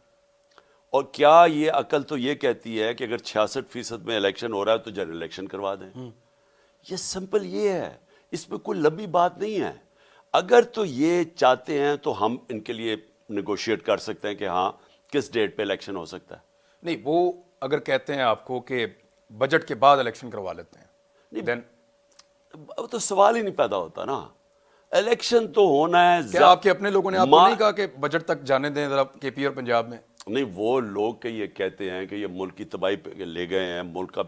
اور کیا یہ عقل تو یہ کہتی ہے کہ اگر 66% میں الیکشن ہو رہا ہے تو جنرل الیکشن کروا دیں؟ یہ سمپل یہ ہے, اس میں کوئی لمبی بات نہیں ہے. اگر تو یہ چاہتے ہیں تو ہم ان کے لیے نیگوشیٹ کر سکتے ہیں کہ ہاں کس ڈیٹ پہ الیکشن ہو سکتا ہے. نہیں, وہ اگر کہتے ہیں آپ کو کہ بجٹ کے بعد الیکشن کروا لیتے ہیں, دین وہ تو سوال ہی نہیں پیدا ہوتا نا. الیکشن تو ہونا ہے. کیا آپ کے اپنے لوگوں نے آپ کو نہیں کہا کہ بجٹ تک جانے دیں ذرا کے پی اور پنجاب میں؟ نہیں, وہ لوگ کہ یہ کہتے ہیں کہ یہ ملک کی تباہی پہ لے گئے ہیں ملک کا.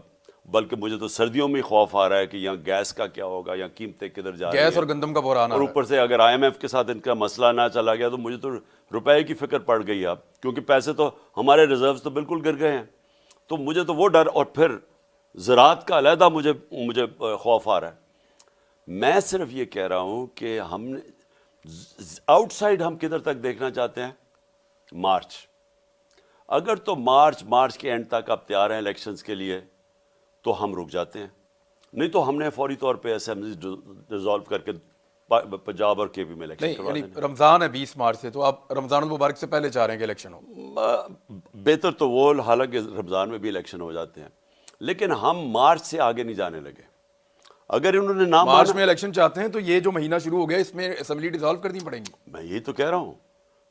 بلکہ مجھے تو سردیوں میں خوف آ رہا ہے کہ یہاں گیس کا کیا ہوگا, یہاں قیمتیں کدھر جا رہی ہیں, گیس اور گندم کا بحران, اور اوپر سے اگر آئی ایم ایف کے ساتھ ان کا مسئلہ نہ چلا گیا تو مجھے تو روپے کی فکر پڑ گئی اب, کیونکہ پیسے تو ہمارے ریزروز تو بالکل گر گئے ہیں. تو مجھے تو وہ ڈر, اور پھر زراعت کا علیحدہ مجھے خوف آ رہا ہے. میں صرف یہ کہہ رہا ہوں کہ ہم نے آؤٹ سائڈ ہم کدھر تک دیکھنا چاہتے ہیں؟ مارچ. اگر تو مارچ کے اینڈ تک آپ تیار ہیں الیکشنز کے لیے تو ہم رک جاتے ہیں. نہیں تو ہم نے فوری طور پہ اسمبلی ڈیزالو کر کے پنجاب اور کے پی میں الیکشن کروا دیں. نہیں, رمضان ہے 20 مارچ سے, تو آپ رمضان المبارک سے پہلے چاہ رہے ہیں کہ الیکشن ہو؟ بہتر تو وہ, حالانکہ رمضان میں بھی الیکشن ہو جاتے ہیں, لیکن ہم مارچ سے آگے نہیں جانے لگے. اگر انہوں نے نام مارچ میں الیکشن چاہتے ہیں تو یہ جو مہینہ شروع ہو گیا اس میں اسمبلی ڈیزالو کرنی پڑیں گی. میں یہی تو کہہ رہا ہوں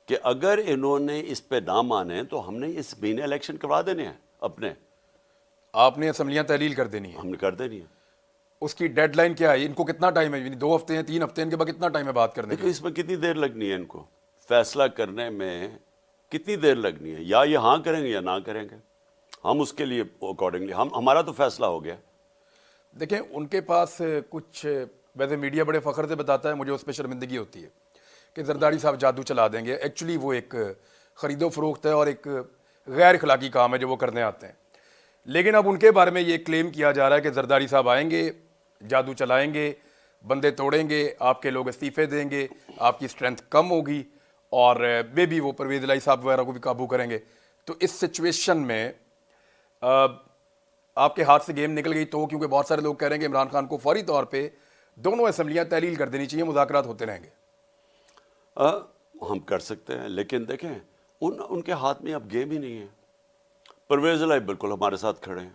کہ اگر انہوں نے اس پہ نہ مانے تو ہم نے اس مہینے الیکشن کروا دینے ہیں اپنے. آپ نے اسمبلیاں تحلیل کر دینی ہیں؟ ہم نے کر دینی ہے. اس کی ڈیڈ لائن کیا ہے؟ ان کو کتنا ٹائم ہے؟ 2 ہفتے ہیں, 3 ہفتے ہیں, ان کے بعد کتنا ٹائم ہے بات کرنے دیکھو اس میں کتنی دیر لگنی ہے ان کو فیصلہ کرنے میں, کتنی دیر لگنی ہے؟ یا یہ ہاں کریں گے یا نہ کریں گے. ہم اس کے لیے اکارڈنگلی ہمارا تو فیصلہ ہو گیا. دیکھیں, ان کے پاس کچھ, ویسے میڈیا بڑے فخر سے بتاتا ہے, مجھے اس پہ شرمندگی ہوتی ہے کہ زرداری صاحب جادو چلا دیں گے. ایکچولی وہ ایک خرید و فروخت ہے اور ایک غیر اخلاقی کام ہے جو وہ کرنے آتے ہیں. لیکن اب ان کے بارے میں یہ کلیم کیا جا رہا ہے کہ زرداری صاحب آئیں گے, جادو چلائیں گے, بندے توڑیں گے, آپ کے لوگ استعفے دیں گے, آپ کی سٹرینتھ کم ہوگی, اور بے بھی وہ پرویز الہی صاحب وغیرہ کو بھی قابو کریں گے. تو اس سچویشن میں آپ کے ہاتھ سے گیم نکل گئی تو, کیونکہ بہت سارے لوگ کہہ رہے ہیں کہ عمران خان کو فوری طور پہ دونوں اسمبلیاں تحلیل کر دینی چاہیے, مذاکرات ہوتے رہیں گے. ہم کر سکتے ہیں, لیکن دیکھیں ان کے ہاتھ میں اب گیم ہی نہیں ہے. پرویز الہی بالکل ہمارے ساتھ کھڑے ہیں,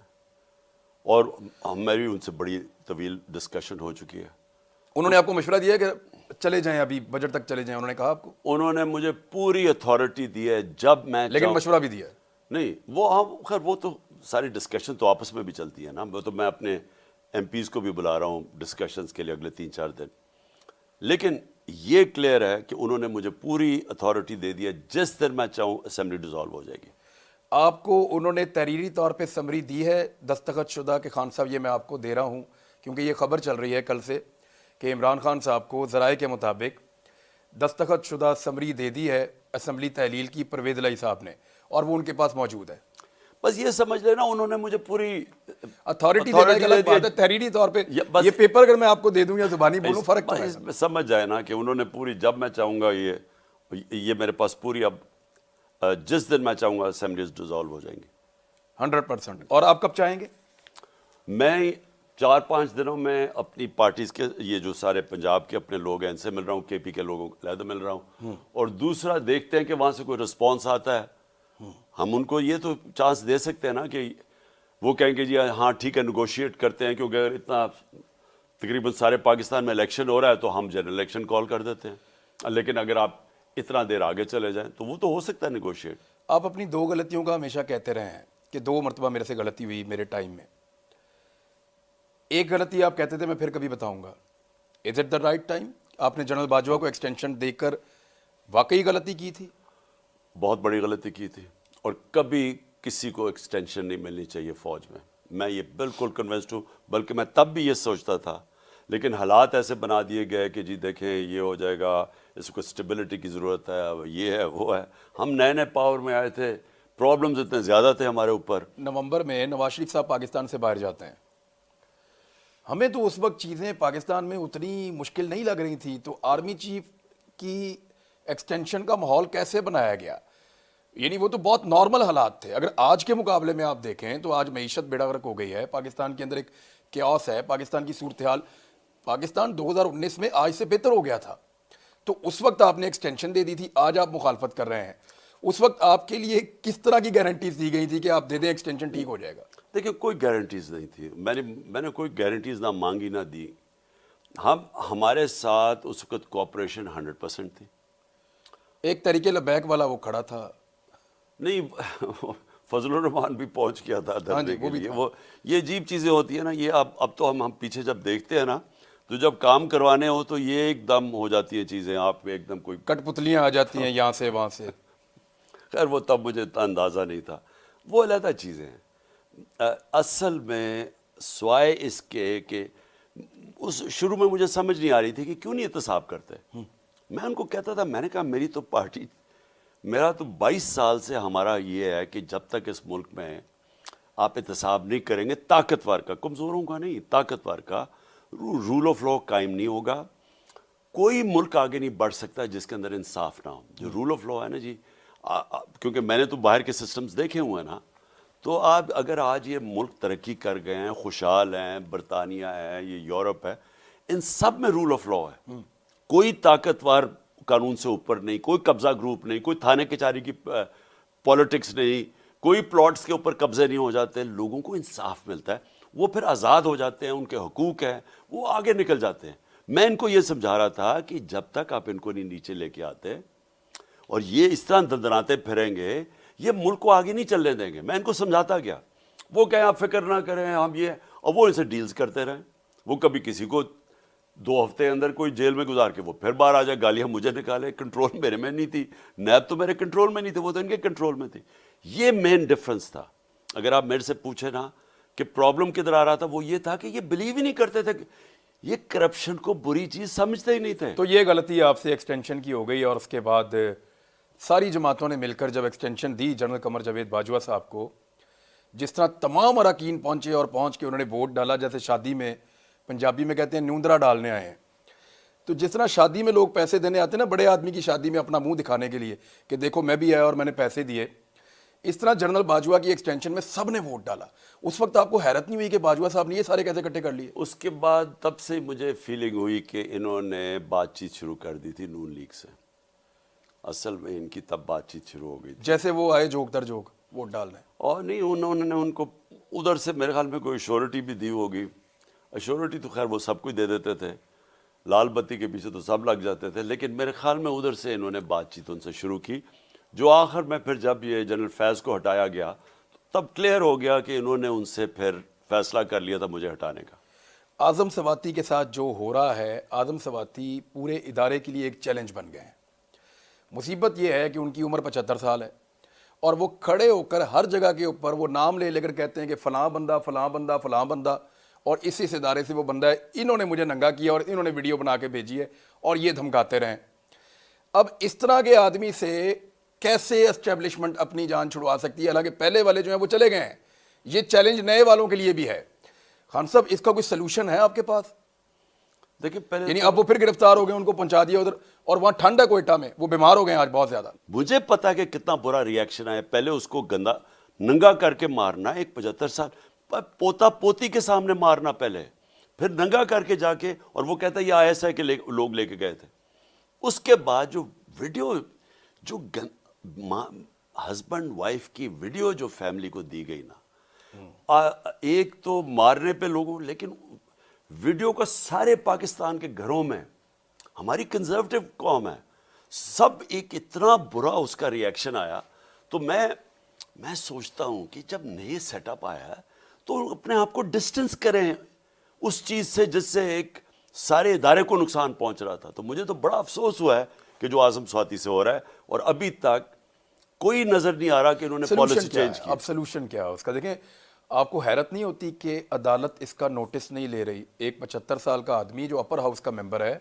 اور ہماری ان سے بڑی طویل ڈسکشن ہو چکی ہے. انہوں نے آپ کو مشورہ دیا کہ چلے جائیں ابھی بجٹ تک چلے جائیں؟ انہوں نے کہا آپ کو؟ انہوں نے مجھے پوری اتھارٹی دی ہے جب میں لیکن مشورہ بھی دیا ہے؟ نہیں وہ ہم خیر وہ تو ساری ڈسکشن تو آپس میں بھی چلتی ہے نا. وہ تو میں اپنے ایم پیز کو بھی بلا رہا ہوں ڈسکشنز کے لیے اگلے 3-4 دن. لیکن یہ کلیئر ہے کہ انہوں نے مجھے پوری اتھارٹی دے دی ہے. جس دن میں چاہوں اسمبلی ڈیزالو ہو جائے گی. آپ کو انہوں نے تحریری طور پہ سمری دی ہے دستخط شدہ کہ خان صاحب یہ میں آپ کو دے رہا ہوں؟ کیونکہ یہ خبر چل رہی ہے کل سے کہ عمران خان صاحب کو ذرائع کے مطابق دستخط شدہ سمری دے دی ہے اسمبلی تحلیل کی پرویز الہی صاحب نے، اور وہ ان کے پاس موجود ہے. بس یہ سمجھ لینا انہوں نے مجھے پوری اتھارٹی دینا ایک الگ بات ہے، تحریری طور پہ یہ پیپر اگر میں آپ کو دے دوں یا زبانی بولوں فرق تو ہے. سمجھ جائے نا کہ انہوں نے پوری جب میں چاہوں گا یہ میرے پاس پوری اب جس دن میں چاہوں گا اسمبلیز ڈیزالو ہو جائیں گی 100%. اور آپ کب چاہیں گے؟ میں 4-5 دنوں میں اپنی پارٹیز کے یہ جو سارے پنجاب کے اپنے لوگ ہیں ان سے مل رہا ہوں, کے پی کے لوگوں کو علیحدہ مل رہا ہوں, اور دوسرا دیکھتے ہیں کہ وہاں سے کوئی رسپانس آتا ہے. ہم ان کو یہ تو چانس دے سکتے ہیں نا کہ وہ کہیں کہ جی ہاں ٹھیک ہے نیگوشیٹ کرتے ہیں, کیونکہ اگر اتنا تقریباً سارے پاکستان میں الیکشن ہو رہا ہے تو ہم جنرل الیکشن کال کر دیتے ہیں. لیکن اگر آپ اتنا دیر آگے چلے جائیں تو وہ تو ہو سکتا ہے نیگوشیٹ. آپ اپنی 2 غلطیوں کا ہمیشہ کہتے رہے ہیں کہ 2 مرتبہ میرے سے غلطی ہوئی میرے ٹائم میں. ایک غلطی آپ کہتے تھے میں پھر کبھی بتاؤں گا. Is it the right time? آپ نے جنرل باجوہ کو ایکسٹینشن دے کر واقعی غلطی کی تھی؟ بہت بڑی غلطی کی تھی, اور کبھی کسی کو ایکسٹینشن نہیں ملنی چاہیے فوج میں. میں یہ بالکل کنونسڈ ہوں, بلکہ میں تب بھی یہ سوچتا تھا, لیکن حالات ایسے بنا دیے گئے کہ جی دیکھیں یہ ہو جائے گا, اس کو اسٹیبلٹی کی ضرورت ہے, یہ ہے وہ ہے. ہم نئے نئے پاور میں آئے تھے, پرابلمز اتنے زیادہ تھے ہمارے اوپر. نومبر میں نواز شریف صاحب پاکستان سے باہر جاتے ہیں. ہمیں تو اس وقت چیزیں پاکستان میں اتنی مشکل نہیں لگ رہی تھی, تو آرمی چیف کی ایکسٹینشن کا ماحول کیسے بنایا گیا؟ یعنی وہ تو بہت نارمل حالات تھے. اگر آج کے مقابلے میں آپ دیکھیں تو آج معیشت بیڑا غرق ہو گئی ہے, پاکستان کے اندر ایک کیوس ہے, پاکستان کی صورتحال پاکستان 2019 میں آج سے بہتر ہو گیا تھا. تو اس وقت آپ نے ایکسٹینشن دے دی تھی, آج آپ مخالفت کر رہے ہیں. اس وقت آپ کے لیے کس طرح کی گارنٹیز دی گئی تھی کہ آپ دے دیں ایکسٹینشن ٹھیک ہو جائے گا؟ دیکھیں کوئی گارنٹیز نہیں تھی, میں نے کوئی گارنٹیز نہ مانگی نہ دی. ہمارے ساتھ اس وقت کوآپریشن 100% تھی. ایک طریقے لبیک والا وہ کھڑا تھا, نہیں فضل الرحمان بھی پہنچ گیا تھا دھرنے کے لیے. وہ یہ عجیب چیزیں ہوتی ہیں نا, یہ اب تو ہم پیچھے جب دیکھتے ہیں نا, تو جب کام کروانے ہو تو یہ ایک دم ہو جاتی ہیں چیزیں, آپ ایک دم کوئی کٹ پتلیاں آ جاتی ہیں یہاں سے وہاں سے. خیر وہ تب مجھے اتنا اندازہ نہیں تھا, وہ علیحدہ چیزیں ہیں. اصل میں سوائے اس کے کہ اس شروع میں مجھے سمجھ نہیں آ رہی تھی کہ کیوں نہیں احتساب کرتے. میں ان کو کہتا تھا, میں نے کہا میری تو پارٹی, میرا تو 22 سال سے ہمارا یہ ہے کہ جب تک اس ملک میں آپ احتساب نہیں کریں گے, طاقتور کا, کمزوروں کا نہیں, طاقتور کا رول آف لا قائم نہیں ہوگا. کوئی ملک آگے نہیں بڑھ سکتا جس کے اندر انصاف نہ ہو. جو رول آف لا ہے نا جی, کیونکہ میں نے تو باہر کے سسٹمز دیکھے ہوئے ہیں نا, تو آپ اگر آج یہ ملک ترقی کر گئے ہیں, خوشحال ہیں, برطانیہ ہے, یہ یورپ ہے, ان سب میں رول آف لا ہے. کوئی طاقتور قانون سے اوپر نہیں, کوئی قبضہ گروپ نہیں, کوئی تھانے کچہری کی پالیٹکس نہیں, کوئی پلاٹس کے اوپر قبضے نہیں ہو جاتے. لوگوں کو انصاف ملتا ہے, وہ پھر آزاد ہو جاتے ہیں, ان کے حقوق ہیں, وہ آگے نکل جاتے ہیں. میں ان کو یہ سمجھا رہا تھا کہ جب تک آپ ان کو نہیں نیچے لے کے آتے اور یہ اس طرح دندناتے پھریں گے, یہ ملک کو آگے نہیں چلنے دیں گے. میں ان کو سمجھاتا گیا, وہ کہیں آپ فکر نہ کریں ہم یہ, اور وہ ان سے ڈیلز کرتے رہیں. وہ کبھی کسی کو 2 ہفتے اندر کوئی جیل میں گزار کے وہ پھر باہر آ جائے, گالیاں مجھے نکالے. کنٹرول میرے میں نہیں تھی, نیب تو میرے کنٹرول میں نہیں تھے, وہ تو ان کے کنٹرول میں تھی. یہ مین ڈفرنس تھا. اگر آپ میرے سے پوچھیں نا کہ پرابلم کدھر آ رہا تھا, وہ یہ تھا کہ یہ بلیو ہی نہیں کرتے تھے, یہ کرپشن کو بری چیز سمجھتے ہی نہیں تھے. تو یہ غلطی آپ سے ایکسٹینشن کی ہو گئی, اور اس کے بعد ساری جماعتوں نے مل کر جب ایکسٹینشن دی جنرل قمر جاوید باجوہ صاحب کو, جس طرح تمام اراکین پہنچے اور پہنچ کے انہوں نے ووٹ ڈالا, جیسے شادی میں پنجابی میں کہتے ہیں نیوندرا ڈالنے آئے ہیں. تو جس طرح شادی میں لوگ پیسے دینے آتے ہیں نا بڑے آدمی کی شادی میں اپنا منہ دکھانے کے لیے کہ دیکھو میں بھی آیا اور میں نے پیسے دیے, اس طرح جنرل باجوہ کی ایکسٹینشن میں سب نے ووٹ ڈالا. اس وقت آپ کو حیرت نہیں ہوئی کہ باجوہ صاحب نے یہ سارے کیسے اکٹھے کر لیے؟ اس کے بعد تب سے مجھے فیلنگ ہوئی کہ انہوں نے بات چیت شروع کر دی تھی نون لیگ سے. اصل میں ان کی تب بات چیت شروع ہو گئی تھی, جیسے وہ آئے جوک در جوک ووٹ ڈالنے. اور نہیں انہوں نے ان کو ادھر سے میرے خیال میں کوئی ایشورٹی بھی دی ہوگی. ایشورٹی تو خیر وہ سب کچھ دے دیتے تھے, لال بتی کے پیچھے تو سب لگ جاتے تھے, لیکن میرے خیال میں ادھر سے انہوں نے بات چیت ان سے شروع کی, جو آخر میں پھر جب یہ جنرل فیض کو ہٹایا گیا تب کلیئر ہو گیا کہ انہوں نے ان سے پھر فیصلہ کر لیا تھا مجھے ہٹانے کا. اعظم سواتی کے ساتھ جو ہو رہا ہے, اعظم سواتی پورے ادارے کے لیے ایک چیلنج بن گئے ہیں. مصیبت یہ ہے کہ ان کی عمر 75 سال ہے اور وہ کھڑے ہو کر ہر جگہ کے اوپر وہ نام لے کر کہتے ہیں کہ فلاں بندہ فلاں بندہ فلاں بندہ, اور اس ادارے سے وہ بندہ ہے, انہوں نے مجھے ننگا کیا اور انہوں نے ویڈیو بنا کے بھیجی ہے اور یہ دھمکاتے رہیں. اب اس طرح کے آدمی سے کیسے اسٹیبلشمنٹ اپنی جان چھڑوا سکتی ہے؟ حالانکہ پہلے والے جو ہیں وہ چلے گئے ہیں. یہ چیلنج نئے والوں کے لیے بھی ہے. خان صاحب, اس کا کوئی سلوشن ہے آپ کے پاس؟ دیکھیں پہلے یعنی اب وہ پھر گرفتار ہو گئے, ان کو پہنچا دیا ادھر, اور وہاں ٹھنڈ ہے کوئٹہ میں, وہ بیمار ہو گئے ہیں آج بہت زیادہ. مجھے پتا کہ کتنا برا ریاکشن آیا. پہلے اس کو گندا ننگا کر کے مارنا, ایک 75 سال پوتا پوتی کے سامنے مارنا پہلے, پھر ننگا کر کے جا کے, اور وہ کہتا ہے یہ ISI کے لوگ لے کے گئے تھے. اس کے بعد جو ویڈیو, جو ہسبینڈ وائف کی ویڈیو جو فیملی کو دی گئی نا, ایک تو مارنے پہ لوگوں, لیکن ویڈیو کا سارے پاکستان کے گھروں میں, ہماری کنزرویٹو قوم ہے, سب ایک اتنا برا اس کا ریاکشن آیا. تو میں سوچتا ہوں کہ جب نئے سیٹ اپ آیا ہے تو اپنے آپ کو ڈسٹنس کریں اس چیز سے جس سے ایک سارے ادارے کو نقصان پہنچ رہا تھا. تو مجھے تو بڑا افسوس ہوا ہے کہ جو اعظم سواتی سے ہو رہا ہے, اور ابھی تک کوئی نظر نہیں آ رہا کہ انہوں نے پالیسی چینج کی. اب سلوشن کیا ہے اس کا؟ دیکھیں, آپ کو حیرت نہیں ہوتی کہ عدالت اس کا نوٹس نہیں لے رہی؟ ایک 75 سال کا آدمی جو اپر ہاؤس کا ممبر ہے,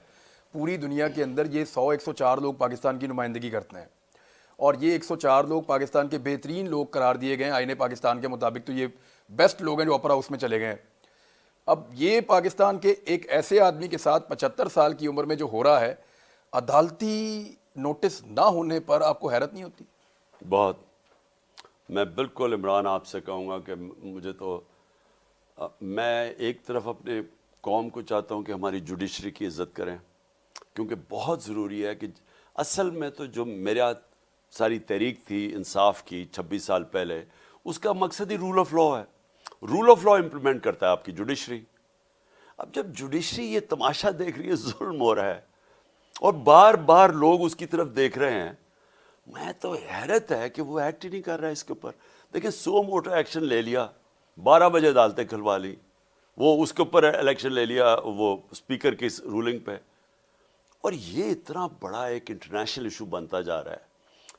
پوری دنیا کے اندر یہ 104 لوگ پاکستان کی نمائندگی کرتے ہیں, اور یہ 104 لوگ پاکستان کے بہترین لوگ قرار دیے گئے ہیں آئین پاکستان کے مطابق. تو یہ بیسٹ لوگ ہیں جو اپر ہاؤس میں چلے گئے ہیں. اب یہ پاکستان کے ایک ایسے آدمی کے ساتھ 75 سال کی عمر میں جو ہو رہا ہے, عدالتی نوٹس نہ ہونے پر آپ کو حیرت نہیں ہوتی؟ بہت. میں بالکل عمران آپ سے کہوں گا کہ مجھے تو, میں ایک طرف اپنے قوم کو چاہتا ہوں کہ ہماری جوڈیشری کی عزت کریں, کیونکہ بہت ضروری ہے کہ اصل میں تو جو میرے ہاتھ ساری تحریک تھی انصاف کی 26 سال پہلے, اس کا مقصد ہی رول آف لا ہے. رول آف لا امپلیمنٹ کرتا ہے آپ کی جوڈیشری. اب جب جوڈیشری یہ تماشا دیکھ رہی ہے, ظلم ہو رہا ہے اور بار بار لوگ اس کی طرف دیکھ رہے ہیں, میں تو حیرت ہے کہ وہ ایکٹ ہی نہیں کر رہا ہے اس کے اوپر. دیکھیں 100 موٹو ایکشن لے لیا, 12 بجے عدالتیں کھلوا لی, وہ اس کے اوپر الیکشن لے لیا وہ اسپیکر کی رولنگ پہ, اور یہ اتنا بڑا ایک انٹرنیشنل ایشو بنتا جا رہا ہے.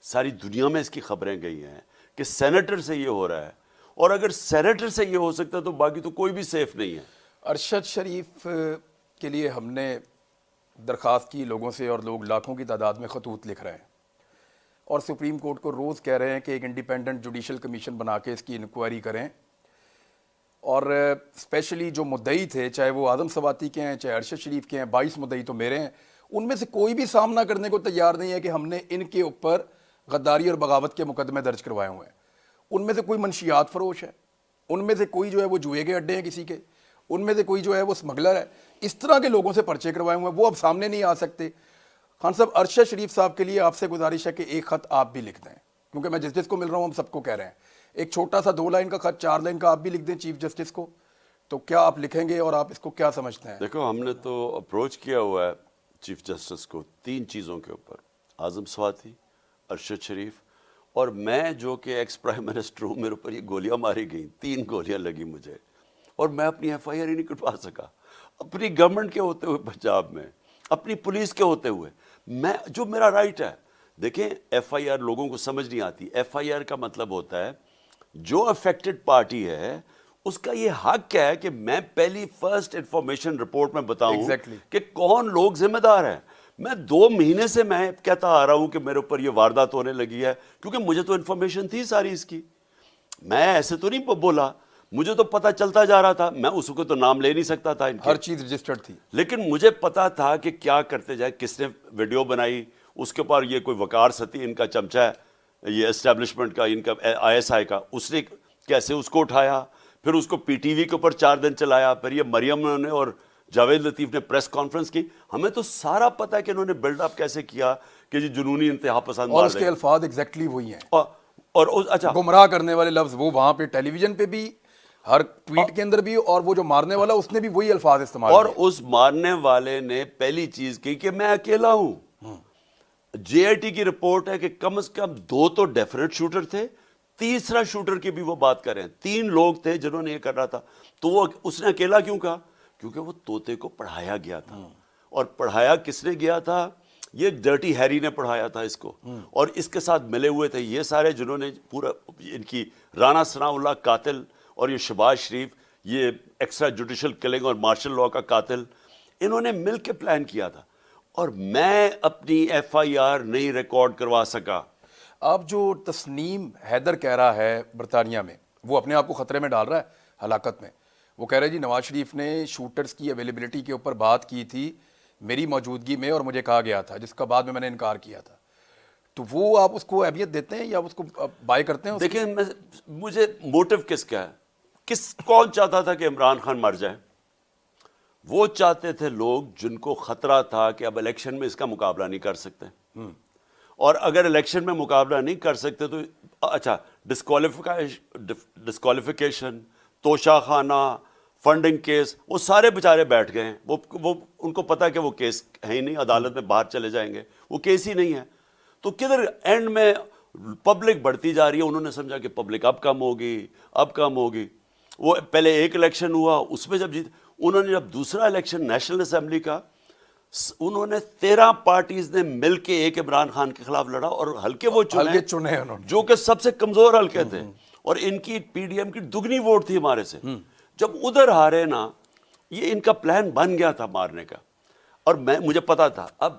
ساری دنیا میں اس کی خبریں گئی ہیں کہ سینیٹر سے یہ ہو رہا ہے, اور اگر سینیٹر سے یہ ہو سکتا ہے تو باقی تو کوئی بھی سیف نہیں ہے. ارشد شریف کے لیے ہم نے درخواست کی لوگوں سے, اور لوگ لاکھوں کی تعداد میں خطوط لکھ رہے ہیں, اور سپریم کورٹ کو روز کہہ رہے ہیں کہ ایک انڈیپینڈنٹ جوڈیشل کمیشن بنا کے اس کی انکوائری کریں. اور اسپیشلی جو مدعی تھے, چاہے وہ اعظم سواتی کے ہیں چاہے ارشد شریف کے ہیں, 22 مدعی تو میرے ہیں, ان میں سے کوئی بھی سامنا کرنے کو تیار نہیں ہے کہ ہم نے ان کے اوپر غداری اور بغاوت کے مقدمے درج کروائے ہوئے ہیں. ان میں سے کوئی منشیات فروش ہے, ان میں سے کوئی جو ہے وہ جوئے کے اڈے ہیں کسی کے, ان میں سے کوئی جو ہے وہ اسمگلر ہے. اس طرح کے لوگوں سے پرچے کروائے ہوئے ہیں, وہ اب سامنے نہیں آ سکتے. خان صاحب, ارشد شریف صاحب کے لیے آپ سے گزارش ہے کہ ایک خط آپ بھی لکھ دیں, کیونکہ میں جس کو مل رہا ہوں ہم سب کو کہہ رہے ہیں, ایک چھوٹا سا 2 لائن کا خط, 4 لائن کا آپ بھی لکھ دیں چیف جسٹس کو. تو کیا آپ لکھیں گے اور آپ اس کو کیا سمجھتے ہیں؟ دیکھو, ہم نے تو اپروچ کیا ہوا ہے چیف جسٹس کو 3 چیزوں کے اوپر, اعظم سواتی, ارشد شریف اور میں جو کہ ایکس پرائم منسٹر ہوں. میرے اوپر یہ گولیاں ماری گئیں, 3 گولیاں لگی مجھے, اور میں اپنی FIR ہی نہیں کٹوا سکا, اپنی گورنمنٹ کے ہوتے ہوئے پنجاب میں, اپنی پولیس کے ہوتے ہوئے, میں جو میرا رائٹ ہے. دیکھیں FIR لوگوں کو سمجھ نہیں آتی. FIR کا مطلب ہوتا ہے جو افیکٹڈ پارٹی ہے اس کا یہ حق ہے کہ میں پہلی فرسٹ انفارمیشن رپورٹ میں بتاؤں کہ کون لوگ ذمہ دار ہیں. میں 2 مہینے سے میں کہتا آ رہا ہوں کہ میرے اوپر یہ واردات ہونے لگی ہے, کیونکہ مجھے تو انفارمیشن تھی ساری اس کی. میں ایسے تو نہیں بولا, مجھے تو پتہ چلتا جا رہا تھا. میں اس کو تو نام لے نہیں سکتا تھا, ہر چیز رجسٹرڈ تھی, لیکن مجھے پتا تھا کہ کیا کرتے جائے, کس نے ویڈیو بنائی, اس کے اوپر یہ کوئی وقار ستی ان کا چمچہ ہے, یہ اسٹیبلشمنٹ کا, ان کا ISI کا, اس نے کیسے اس کو اٹھایا, پھر اس کو PTV کے اوپر 4 دن چلایا, پھر یہ مریم نے اور جاوید لطیف نے پریس کانفرنس کی. ہمیں تو سارا پتا ہے کہ انہوں نے بلڈ اپ کیسے کیا کہ یہ جنونی انتہا پسند, اور اس کے الفاظ ایگزیکٹلی وہی ہیں, اور اچھا گمراہ کرنے والے لفظ وہ وہاں پہ ٹیلی ویژن پہ بھی ہر ٹویٹ کے اندر بھی، اور وہ جو مارنے والا اس نے بھی وہی الفاظ استعمال اور کیے۔ اس مارنے والے نے پہلی چیز کی کہ میں اکیلا ہوں۔ جے آئی ٹی کی رپورٹ ہے کہ کم از کم 2 تو ڈیفینیٹ شوٹر تھے، تیسرا شوٹر کی بھی وہ بات کر رہے ہیں، 3 لوگ تھے جنہوں نے یہ کر رہا تھا۔ تو وہ اس نے اکیلا کیوں کہا؟ کیونکہ وہ طوطے کو پڑھایا گیا تھا، اور پڑھایا کس نے گیا تھا؟ یہ ڈرٹی ہیری نے پڑھایا تھا اس کو، اور اس کے ساتھ ملے ہوئے تھے یہ سارے جنہوں نے پورا ان کی رانا ثناء اللہ قاتل، اور یہ شہباز شریف، یہ ایکسٹرا جوڈیشل کلنگ اور مارشل لاء کا قاتل، انہوں نے مل کے پلان کیا تھا، اور میں اپنی ایف آئی آر نہیں ریکارڈ کروا سکا۔ آپ جو تسنیم حیدر کہہ رہا ہے برطانیہ میں، وہ اپنے آپ کو خطرے میں ڈال رہا ہے ہلاکت میں۔ وہ کہہ رہے جی نواز شریف نے شوٹرز کی اویلیبلٹی کے اوپر بات کی تھی میری موجودگی میں، اور مجھے کہا گیا تھا، جس کا بعد میں نے انکار کیا تھا۔ تو وہ آپ اس کو اہمیت دیتے ہیں یا اس کو بائی کرتے ہیں؟ دیکھیں مجھے موٹیو کس کا ہے؟ کون چاہتا تھا کہ عمران خان مر جائے؟ وہ چاہتے تھے لوگ جن کو خطرہ تھا کہ اب الیکشن میں اس کا مقابلہ نہیں کر سکتے، اور اگر الیکشن میں مقابلہ نہیں کر سکتے تو اچھا ڈسکوالیفیکیشن، توشہ خانہ، فنڈنگ کیس، وہ سارے بیچارے بیٹھ گئے ہیں۔ وہ ان کو پتا کہ وہ کیس ہے ہی نہیں، عدالت میں باہر چلے جائیں گے، وہ کیس ہی نہیں ہے۔ تو کدھر اینڈ میں پبلک بڑھتی جا رہی ہے، انہوں نے سمجھا کہ پبلک اب کم ہوگی۔ وہ پہلے ایک الیکشن ہوا، اس میں جب جیت، انہوں نے جب دوسرا الیکشن نیشنل اسمبلی کا، انہوں نے 13 پارٹیز نے مل کے ایک عمران خان کے خلاف لڑا، اور حلقے وہ چنے انہوں نے جو کہ سب سے کمزور حلقے تھے، اور ان کی پی ڈی ایم کی دگنی ووٹ تھی ہمارے سے۔ جب ادھر ہارے نا، یہ ان کا پلان بن گیا تھا مارنے کا، اور مجھے پتا تھا۔ اب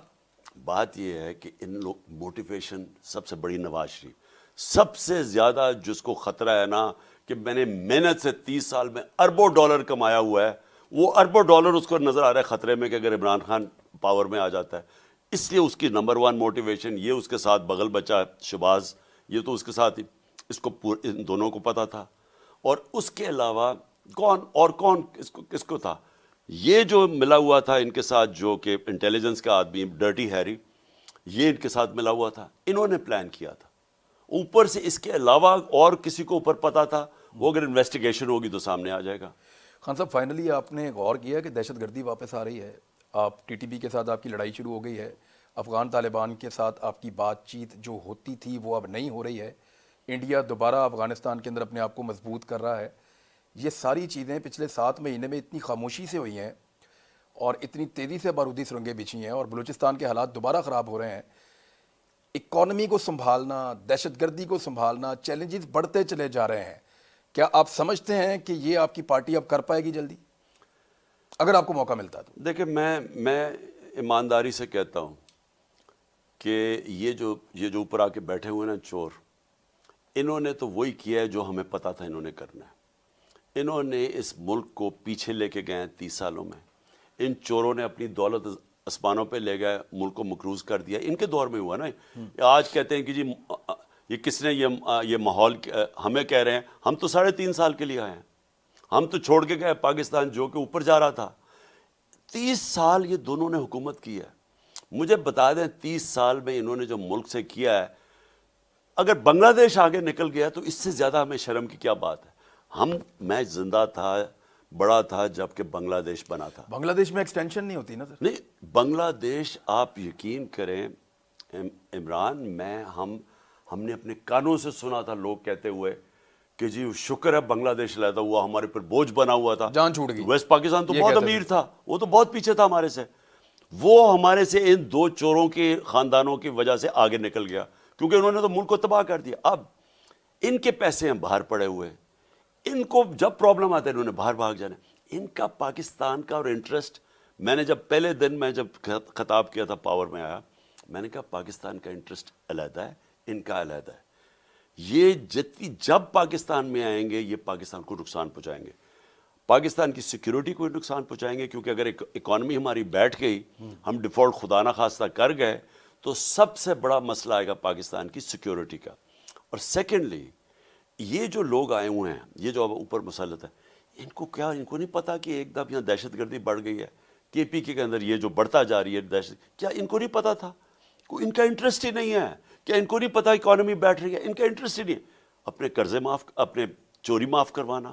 بات یہ ہے کہ ان لوگ موٹیویشن سب سے بڑی نواز شریف، سب سے زیادہ جس کو خطرہ ہے نا کہ میں نے محنت سے 30 سال میں اربوں ڈالر کمایا ہوا ہے، وہ اربوں ڈالر اس کو نظر آ رہا ہے خطرے میں کہ اگر عمران خان پاور میں آ جاتا ہے۔ اس لیے اس کی نمبر 1 موٹیویشن یہ، اس کے ساتھ بغل بچہ شہباز، یہ تو اس کے ساتھ اس کو ان دونوں کو پتا تھا۔ اور اس کے علاوہ کون کس کو تھا؟ یہ جو ملا ہوا تھا ان کے ساتھ، جو کہ انٹیلیجنس کا آدمی ڈرٹی ہیری، یہ ان کے ساتھ ملا ہوا تھا، انہوں نے پلان کیا تھا۔ اوپر سے اس کے علاوہ اور کسی کو اوپر پتا تھا، وہ اگر انویسٹیگیشن ہوگی تو سامنے آ جائے گا۔ خان صاحب، فائنلی آپ نے غور کیا کہ دہشت گردی واپس آ رہی ہے، آپ ٹی ٹی پی کے ساتھ آپ کی لڑائی شروع ہو گئی ہے، افغان طالبان کے ساتھ آپ کی بات چیت جو ہوتی تھی وہ اب نہیں ہو رہی ہے، انڈیا دوبارہ افغانستان کے اندر اپنے آپ کو مضبوط کر رہا ہے۔ یہ ساری چیزیں پچھلے 7 مہینے میں اتنی خاموشی سے ہوئی ہیں اور اتنی تیزی سے بارودی سرنگیں بچھی ہیں، اور بلوچستان کے حالات دوبارہ خراب ہو رہے ہیں۔ اکانومی کو سنبھالنا، دہشت گردی کو سنبھالنا، چیلنجز بڑھتے چلے جا رہے ہیں۔ کیا آپ سمجھتے ہیں کہ یہ آپ کی پارٹی اب کر پائے گی جلدی، اگر آپ کو موقع ملتا تو؟ دیکھیں میں ایمانداری سے کہتا ہوں کہ یہ جو اوپر آ کے بیٹھے ہوئے نا چور، انہوں نے تو وہی کیا ہے جو ہمیں پتا تھا انہوں نے کرنا ہے۔ انہوں نے اس ملک کو پیچھے لے کے گئے ہیں 30 سالوں میں۔ ان چوروں نے اپنی دولت آسمانوں پہ لے گئے، ملک کو مقروض کر دیا۔ ان کے دور میں ہوا نا۔ آج کہتے ہیں کہ جی یہ کس نے یہ ماحول ہمیں کہہ رہے ہیں، ہم تو 3.5 سال کے لیے آئے ہیں، ہم تو چھوڑ کے گئے پاکستان جو کہ اوپر جا رہا تھا۔ 30 سال یہ دونوں نے حکومت کی ہے۔ مجھے بتا دیں 30 سال میں انہوں نے جو ملک سے کیا ہے، اگر بنگلہ دیش آگے نکل گیا تو اس سے زیادہ ہمیں شرم کی کیا بات ہے؟ میں زندہ تھا، بڑا تھا جب کہ بنگلہ دیش بنا تھا۔ بنگلہ دیش میں ایکسٹینشن نہیں ہوتی نا سر؟ نہیں، بنگلہ دیش آپ یقین کریں عمران، ہم نے اپنے کانوں سے سنا تھا لوگ کہتے ہوئے کہ جی شکر ہے بنگلہ دیش علیحدہ ہوا، ہمارے پر بوجھ بنا ہوا تھا، جان چھوٹ گئی۔ ویسٹ پاکستان تو بہت امیر تھا، وہ تو بہت پیچھے تھا ہمارے سے، وہ ہمارے سے ان 2 چوروں کے خاندانوں کی وجہ سے آگے نکل گیا، کیونکہ انہوں نے تو ملک کو تباہ کر دیا۔ اب ان کے پیسے ہیں باہر پڑے ہوئے، ان کو جب پرابلم آتا ہے انہوں نے باہر بھاگ جانا۔ ان کا پاکستان کا اور انٹرسٹ، میں نے جب پہلے دن میں جب خطاب کیا تھا پاور میں آیا، میں نے کہا پاکستان کا انٹرسٹ علیحدہ ہے، ان کا علیحدہ ہے۔ یہ جب پاکستان میں آئیں گے یہ پاکستان کو نقصان پہنچائیں گے، پاکستان کی سیکیورٹی کو نقصان پہنچائیں گے، کیونکہ اگر اکانومی ہماری بیٹھ گئی، ہم ڈیفالٹ خدا نہ خواستہ کر گئے، تو سب سے بڑا مسئلہ آئے گا پاکستان کی سیکیورٹی کا۔ اور سیکنڈلی، یہ جو لوگ آئے ہوئے ہیں، یہ جو اب اوپر مسلط ہے، ان کو نہیں پتا کہ ایک دم یہاں دہشت گردی بڑھ گئی ہے، کے پی کے اندر یہ جو بڑھتا جا رہی ہے دہشت، کیا ان کو نہیں پتا تھا؟ ان کا انٹرسٹ ہی نہیں ہے۔ کیا ان کو نہیں پتا اکانومی بیٹھ رہی ہے؟ ان کا انٹرسٹ ہی نہیں ہے اپنے قرضے معاف، اپنے چوری معاف کروانا،